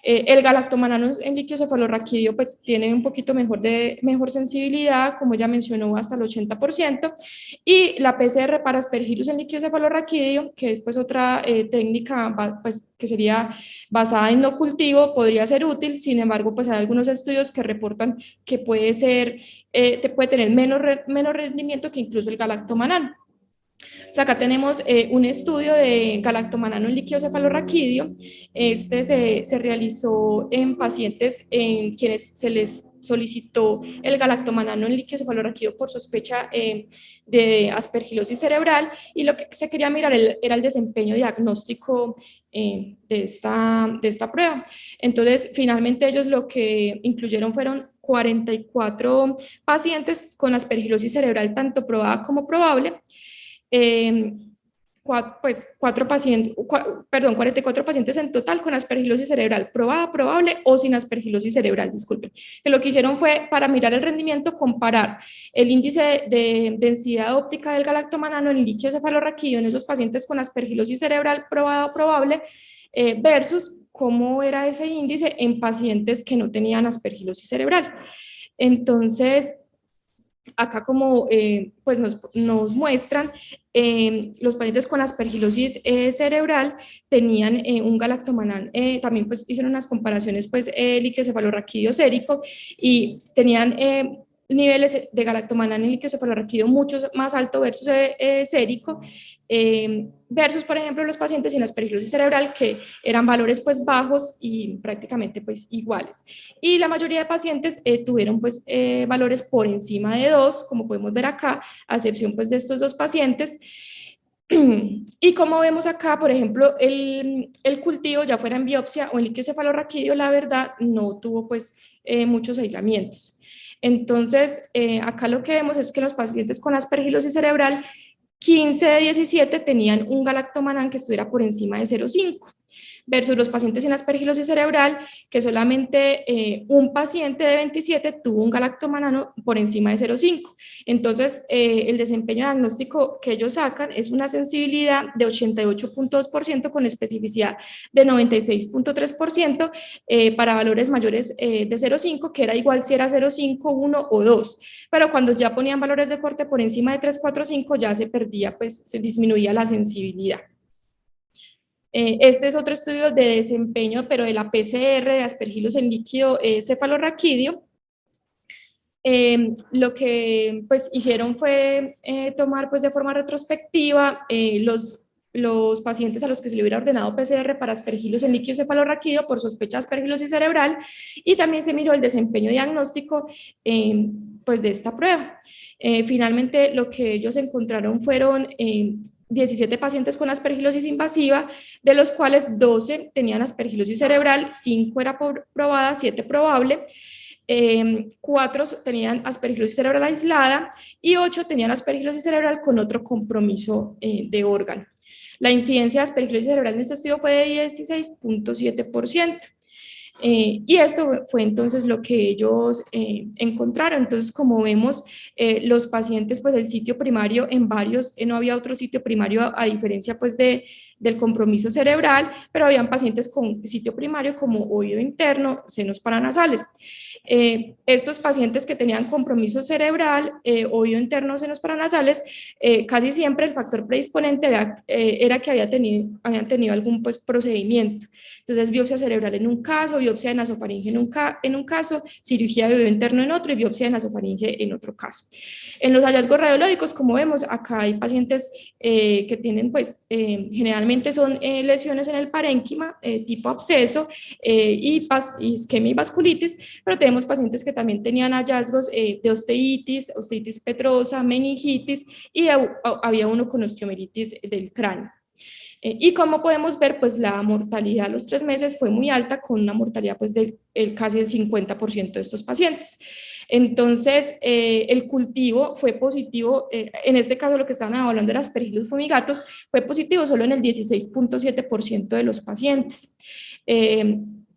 El galactomanano en líquido cefalorraquídeo pues tiene un poquito mejor sensibilidad, como ya mencionó, hasta el 80%, y la PCR para Aspergillus en líquido cefalorraquídeo, que es pues otra técnica pues, que sería basada en no cultivo, podría ser útil. Sin embargo, pues hay algunos estudios que reportan que puede tener menos rendimiento que incluso el galactomanano. O sea, acá tenemos un estudio de galactomanano en líquido cefalorraquídeo. Este se realizó en pacientes en quienes se les solicitó el galactomanano en líquido cefalorraquídeo por sospecha de aspergilosis cerebral, y lo que se quería mirar era el desempeño diagnóstico de esta prueba. Entonces, finalmente ellos lo que incluyeron fueron 44 pacientes con aspergilosis cerebral tanto probada como probable. 44 pacientes en total con aspergilosis cerebral probada, probable o sin aspergilosis cerebral, disculpen. Que lo que hicieron fue, para mirar el rendimiento, comparar el índice de densidad óptica del galactomanano en líquido cefalorraquídeo en esos pacientes con aspergilosis cerebral probada o probable versus cómo era ese índice en pacientes que no tenían aspergilosis cerebral. Entonces, acá como pues nos muestran, los pacientes con aspergilosis cerebral tenían un galactomannan, también pues hicieron unas comparaciones pues líquido cefalorraquídeo sérico y tenían niveles de galactomannan y líquido cefalorraquídeo mucho más alto versus sérico, versus por ejemplo los pacientes sin aspergilosis cerebral que eran valores pues bajos y prácticamente pues iguales. Y la mayoría de pacientes tuvieron pues valores por encima de 2, como podemos ver acá, a excepción pues de estos dos pacientes. Y como vemos acá, por ejemplo, el cultivo, ya fuera en biopsia o en líquido cefalorraquídeo, la verdad no tuvo pues muchos aislamientos. Entonces, acá lo que vemos es que los pacientes con aspergilosis cerebral, 15 de 17 tenían un galactomannan que estuviera por encima de 0,5, versus los pacientes sin aspergilosis cerebral, que solamente un paciente de 27 tuvo un galactomannan por encima de 0,5. Entonces, el desempeño diagnóstico que ellos sacan es una sensibilidad de 88.2% con especificidad de 96.3% para valores mayores de 0,5, que era igual si era 0,5, 1 o 2. Pero cuando ya ponían valores de corte por encima de 3, 4, 5, ya se perdía, pues se disminuía la sensibilidad. Este es otro estudio de desempeño, pero de la PCR de aspergilos en líquido cefalorraquídeo. Lo que pues hicieron fue tomar pues de forma retrospectiva los pacientes a los que se le hubiera ordenado PCR para aspergilos en líquido cefalorraquídeo por sospecha de aspergilosis cerebral, y también se miró el desempeño diagnóstico pues de esta prueba. Finalmente lo que ellos encontraron fueron 17 pacientes con aspergilosis invasiva, de los cuales 12 tenían aspergilosis cerebral, 5 era probada, 7 probable, 4 tenían aspergilosis cerebral aislada y 8 tenían aspergilosis cerebral con otro compromiso de órgano. La incidencia de aspergilosis cerebral en este estudio fue de 16.7%. Y esto fue entonces lo que ellos encontraron. Entonces, como vemos, los pacientes, pues el sitio primario en varios, no había otro sitio primario a diferencia pues del compromiso cerebral, pero habían pacientes con sitio primario como oído interno, senos paranasales. Estos pacientes que tenían compromiso cerebral, oído interno, senos paranasales, casi siempre el factor predisponente era que habían tenido algún pues, procedimiento. Entonces, biopsia cerebral en un caso, biopsia de nasofaringe en un caso, cirugía de oído interno en otro y biopsia de nasofaringe en otro caso. En los hallazgos radiológicos, como vemos, acá hay pacientes que tienen, pues, generalmente son lesiones en el parénquima, tipo absceso y isquemia y vasculitis, pero tenemos pacientes que también tenían hallazgos de osteitis petrosa, meningitis y había uno con osteomeritis del cráneo. Y como podemos ver, pues la mortalidad a los 3 meses fue muy alta, con una mortalidad pues del casi el 50% de estos pacientes. Entonces, el cultivo fue positivo, en este caso lo que estaban hablando era Aspergillus fumigatus, fue positivo solo en el 16.7% de los pacientes.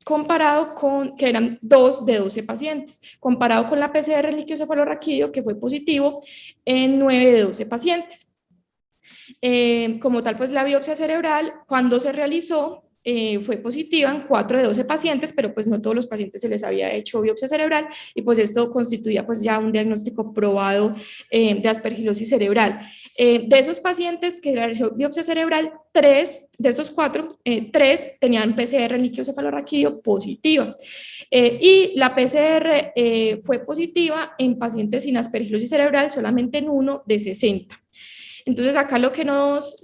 Comparado con, que eran 2 de 12 pacientes, comparado con la PCR en líquido cefalorraquídeo, que fue positivo en 9 de 12 pacientes. Como tal, pues la biopsia cerebral, cuando se realizó, fue positiva en 4 de 12 pacientes, pero pues no todos los pacientes se les había hecho biopsia cerebral, y pues esto constituía pues ya un diagnóstico probado de aspergilosis cerebral. De esos pacientes que realizó biopsia cerebral, 3 de estos 4, 3 tenían PCR en líquido cefalorraquídeo positiva. Y la PCR fue positiva en pacientes sin aspergilosis cerebral, solamente en 1 de 60. Entonces, acá lo que nos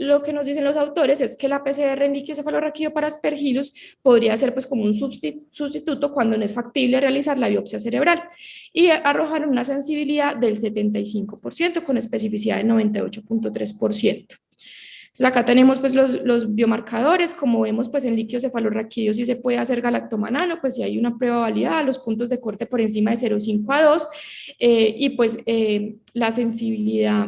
dicen los autores es que la PCR en líquido cefalorraquídeo para Aspergillus podría ser pues como un sustituto cuando no es factible realizar la biopsia cerebral, y arrojar una sensibilidad del 75% con especificidad del 98.3%. Entonces, acá tenemos pues los biomarcadores. Como vemos, pues en líquido cefalorraquídeo sí se puede hacer galactomanano, pues si hay una prueba validada, los puntos de corte por encima de 0,5 a 2, y pues la sensibilidad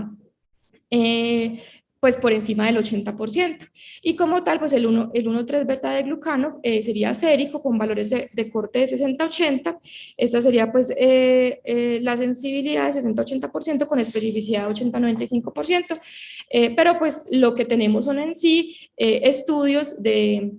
pues por encima del 80%. Y como tal, pues el 1,3 beta de glucano sería sérico con valores de corte de 60-80. Esta sería pues la sensibilidad de 60-80% con especificidad de 80-95%, pero pues lo que tenemos son en sí estudios de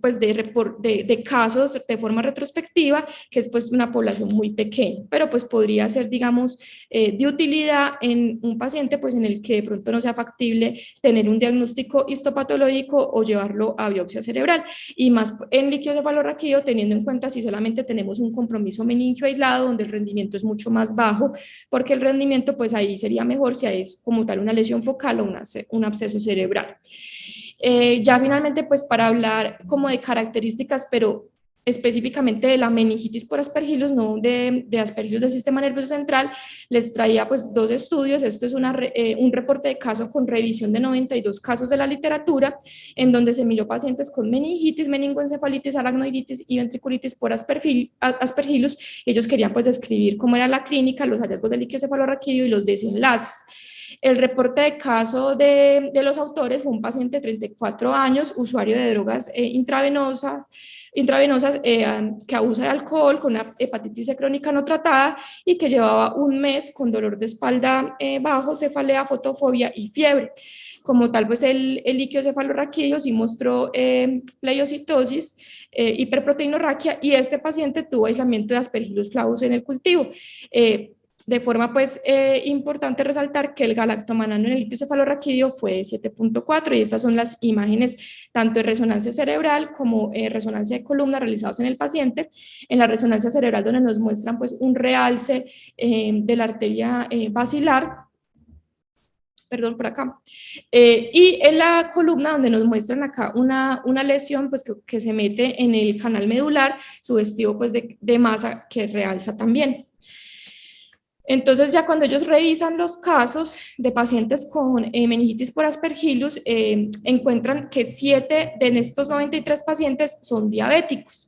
casos de forma retrospectiva, que es pues una población muy pequeña, pero pues podría ser, digamos, de utilidad en un paciente pues en el que de pronto no sea factible tener un diagnóstico histopatológico o llevarlo a biopsia cerebral, y más en líquido cefalorraquídeo, teniendo en cuenta si solamente tenemos un compromiso meningio aislado donde el rendimiento es mucho más bajo, porque el rendimiento pues ahí sería mejor si es como tal una lesión focal o un absceso cerebral. Ya finalmente pues para hablar como de características, pero específicamente de la meningitis por Aspergillus, no de Aspergillus del sistema nervioso central, les traía pues dos estudios. Esto es un reporte de caso con revisión de 92 casos de la literatura, en donde se miró pacientes con meningitis, meningoencefalitis, aracnoiditis y ventriculitis por Aspergillus. Ellos querían pues describir cómo era la clínica, los hallazgos del líquido cefalorraquídeo y los desenlaces. El reporte de caso de los autores fue un paciente de 34 años, usuario de drogas intravenosas, que abusa de alcohol, con una hepatitis C crónica no tratada y que llevaba un mes con dolor de espalda bajo, cefalea, fotofobia y fiebre. Como tal, pues el líquido cefalorraquídeo sí mostró pleiocitosis, hiperproteinorraquia, y este paciente tuvo aislamiento de Aspergillus flavus en el cultivo. De forma pues importante resaltar que el galactomanano en el líquido cefalorraquídeo fue de 7.4, y estas son las imágenes tanto de resonancia cerebral como resonancia de columna realizados en el paciente. En la resonancia cerebral, donde nos muestran pues un realce de la arteria basilar, perdón, por acá, y en la columna donde nos muestran acá una lesión pues que se mete en el canal medular, sugestivo pues de masa, que realza también. Entonces, ya cuando ellos revisan los casos de pacientes con meningitis por Aspergillus, encuentran que 7 de estos 93 pacientes son diabéticos.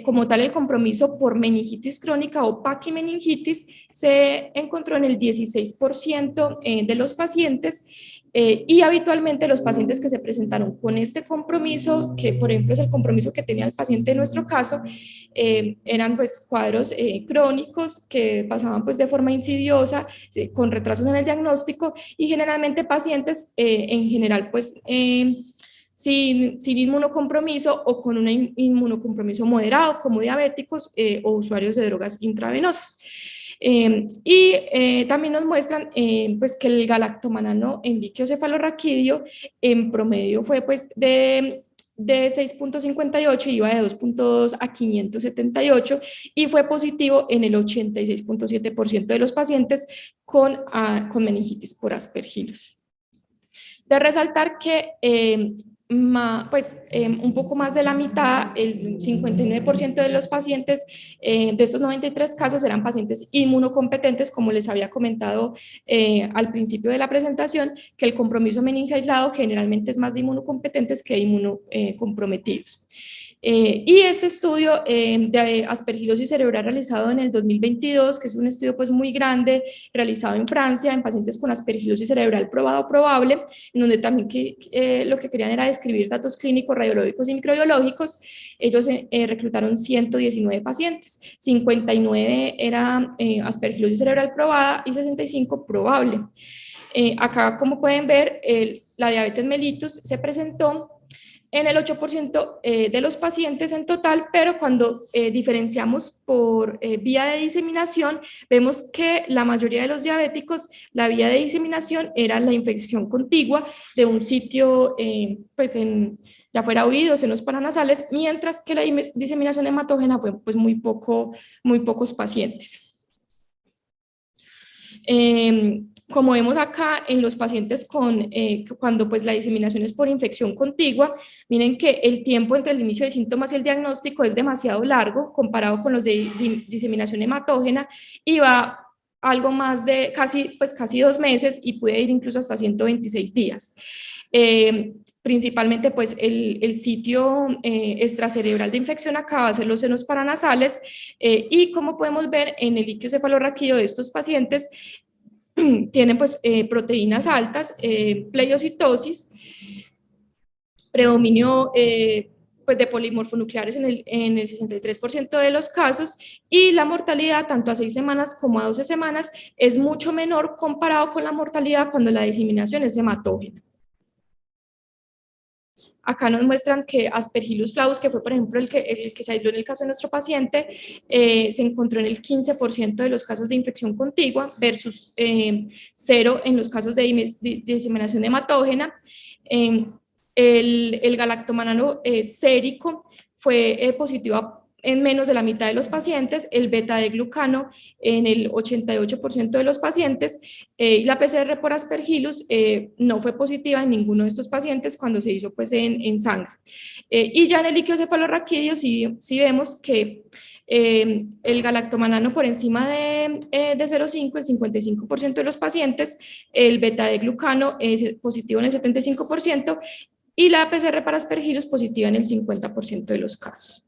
Como tal, el compromiso por meningitis crónica o paquimeningitis se encontró en el 16% de los pacientes, y habitualmente los pacientes que se presentaron con este compromiso, que por ejemplo es el compromiso que tenía el paciente en nuestro caso, eran pues cuadros crónicos que pasaban pues de forma insidiosa, con retrasos en el diagnóstico, y generalmente pacientes en general pues sin inmunocompromiso o con un inmunocompromiso moderado, como diabéticos o usuarios de drogas intravenosas. También nos muestran pues que el galactomanano en líquido cefalorraquídeo en promedio fue pues de 6.58, iba de 2.2 a 578, y fue positivo en el 86.7% de los pacientes con meningitis por Aspergillus. De resaltar que un poco más de la mitad, el 59% de los pacientes de estos 93 casos eran pacientes inmunocompetentes, como les había comentado al principio de la presentación, que el compromiso meningio aislado generalmente es más de inmunocompetentes que de inmunocomprometidos. Y este estudio de aspergilosis cerebral realizado en el 2022, que es un estudio pues muy grande, realizado en Francia en pacientes con aspergilosis cerebral probada o probable, en donde también lo que querían era describir datos clínicos, radiológicos y microbiológicos. Ellos reclutaron 119 pacientes, 59 era aspergilosis cerebral probada y 65 probable. Acá, como pueden ver, la diabetes mellitus se presentó en el 8% de los pacientes en total, pero cuando diferenciamos por vía de diseminación, vemos que la mayoría de los diabéticos, la vía de diseminación era la infección contigua de un sitio, ya fuera oídos, senos paranasales, mientras que la diseminación hematógena fue pues muy pocos pacientes. Como vemos acá en los pacientes cuando pues la diseminación es por infección contigua, miren que el tiempo entre el inicio de síntomas y el diagnóstico es demasiado largo comparado con los de diseminación hematógena, y va algo más de casi 2 meses, y puede ir incluso hasta 126 días. Principalmente pues el sitio extracerebral de infección acá va a ser los senos paranasales, y como podemos ver en el líquido cefalorraquídeo de estos pacientes, tienen pues proteínas altas, pleiocitosis, predominio pues de polimorfonucleares en el 63% de los casos, y la mortalidad tanto a 6 semanas como a 12 semanas es mucho menor comparado con la mortalidad cuando la diseminación es hematógena. Acá nos muestran que Aspergillus flavus, que fue por ejemplo el que se aisló en el caso de nuestro paciente, se encontró en el 15% de los casos de infección contigua versus 0 en los casos de diseminación hematógena. El galactomanano sérico fue positivo en menos de la mitad de los pacientes, el beta-de-glucano en el 88% de los pacientes, y la PCR por Aspergillus no fue positiva en ninguno de estos pacientes cuando se hizo pues en sangre. Y ya en el líquido cefalorraquídeo sí vemos que el galactomanano por encima de 0,5, el 55% de los pacientes, el beta-de-glucano es positivo en el 75%, y la PCR para Aspergillus positiva en el 50% de los casos.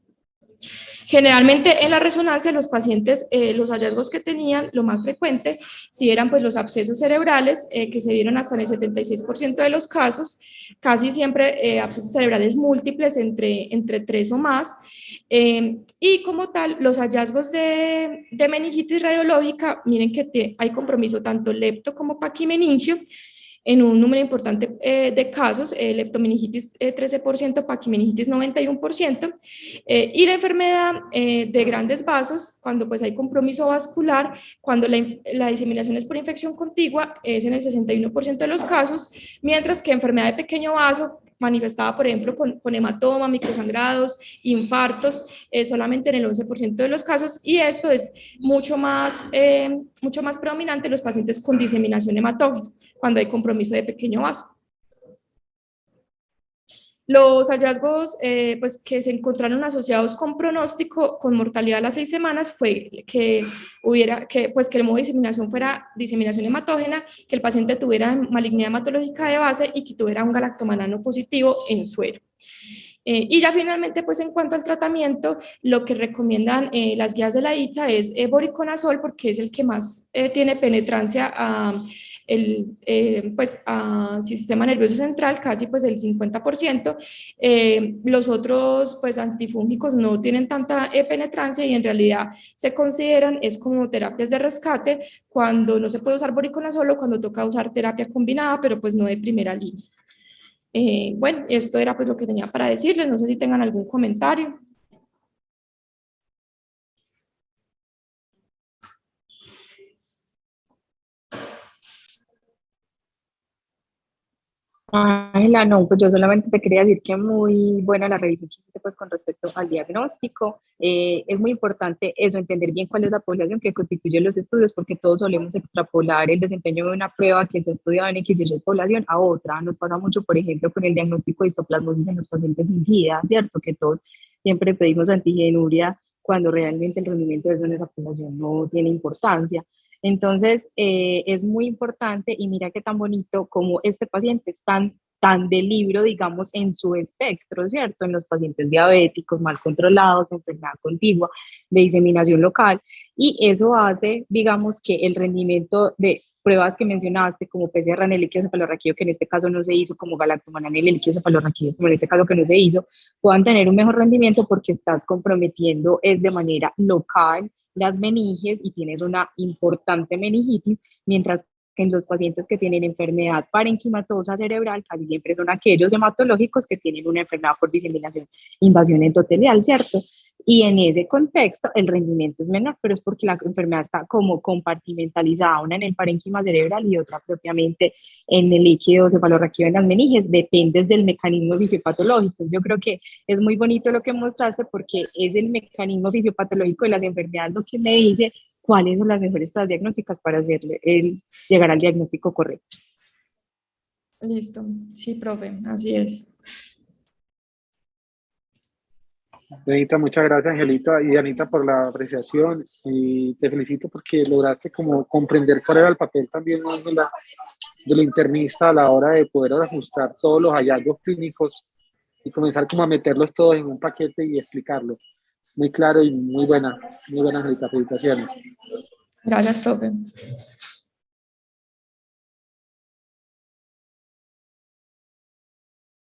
Generalmente en la resonancia los pacientes, los hallazgos que tenían, lo más frecuente, sí eran pues los abscesos cerebrales, que se vieron hasta en el 76% de los casos, casi siempre abscesos cerebrales múltiples entre 3 o más, y como tal, los hallazgos de meningitis radiológica, miren que hay compromiso tanto lepto como paquimeningio, en un número importante de casos, leptomeningitis 13%, paquimeningitis 91%, y la enfermedad de grandes vasos, cuando pues hay compromiso vascular, cuando la diseminación es por infección contigua, es en el 61% de los casos, mientras que enfermedad de pequeño vaso, manifestada por ejemplo con hematoma, microsangrados, infartos, solamente en el 11% de los casos, y esto es mucho más predominante en los pacientes con diseminación hematógena, cuando hay compromiso de pequeño vaso. Los hallazgos pues, que se encontraron asociados con pronóstico, con mortalidad a las 6 semanas, fue que el modo de diseminación fuera diseminación hematógena, que el paciente tuviera malignidad hematológica de base y que tuviera un galactomanano positivo en suero. Y ya finalmente, pues en cuanto al tratamiento, lo que recomiendan las guías de la ITSA es voriconazol, porque es el que más tiene penetrancia al sistema nervioso central, casi pues el 50%. Los otros pues antifúngicos no tienen tanta penetrancia y en realidad se consideran es como terapias de rescate cuando no se puede usar voriconazol o cuando toca usar terapia combinada, pero pues no de primera línea. Bueno, esto era pues lo que tenía para decirles, no sé si tengan algún comentario. Ángela, no, pues yo solamente te quería decir que muy buena la revisión que hiciste pues con respecto al diagnóstico. Es muy importante eso, entender bien cuál es la población que constituye los estudios, porque todos solemos extrapolar el desempeño de una prueba que se ha estudiado en X y Y población a otra. Nos pasa mucho, por ejemplo, con el diagnóstico de histoplasmosis en los pacientes sin SIDA, ¿cierto? Que todos siempre pedimos antigenuria cuando realmente el rendimiento de eso en esa población no tiene importancia. Entonces, es muy importante y mira qué tan bonito como este paciente es tan de libro, digamos, en su espectro, ¿cierto? En los pacientes diabéticos, mal controlados, enfermedad contigua, de diseminación local, y eso hace, digamos, que el rendimiento de pruebas que mencionaste, como PCR en el líquido cefalorraquídeo, que en este caso no se hizo, como galactomanano en el líquido cefalorraquídeo, como en este caso que no se hizo, puedan tener un mejor rendimiento porque estás comprometiendo es de manera local las meninges y tienes una importante meningitis, mientras que en los pacientes que tienen enfermedad parenquimatosa cerebral, casi siempre son aquellos hematológicos que tienen una enfermedad por diseminación, invasión endotelial, ¿cierto? Y en ese contexto el rendimiento es menor, pero es porque la enfermedad está como compartimentalizada, una en el parénquima cerebral y otra propiamente en el líquido cefalorraquídeo en las meninges, depende del mecanismo fisiopatológico. Yo creo que es muy bonito lo que mostraste porque es el mecanismo fisiopatológico de las enfermedades lo que me dice cuáles son las mejores pruebas diagnósticas para llegar al diagnóstico correcto. Listo, sí, profe, así es. Anita, muchas gracias, Angelita y Anita, por la apreciación, y te felicito porque lograste como comprender cuál era el papel también, ¿no?, del internista a la hora de poder ajustar todos los hallazgos clínicos y comenzar como a meterlos todos en un paquete y explicarlo. Muy claro y muy buena, Angelita, felicitaciones. Gracias, profe.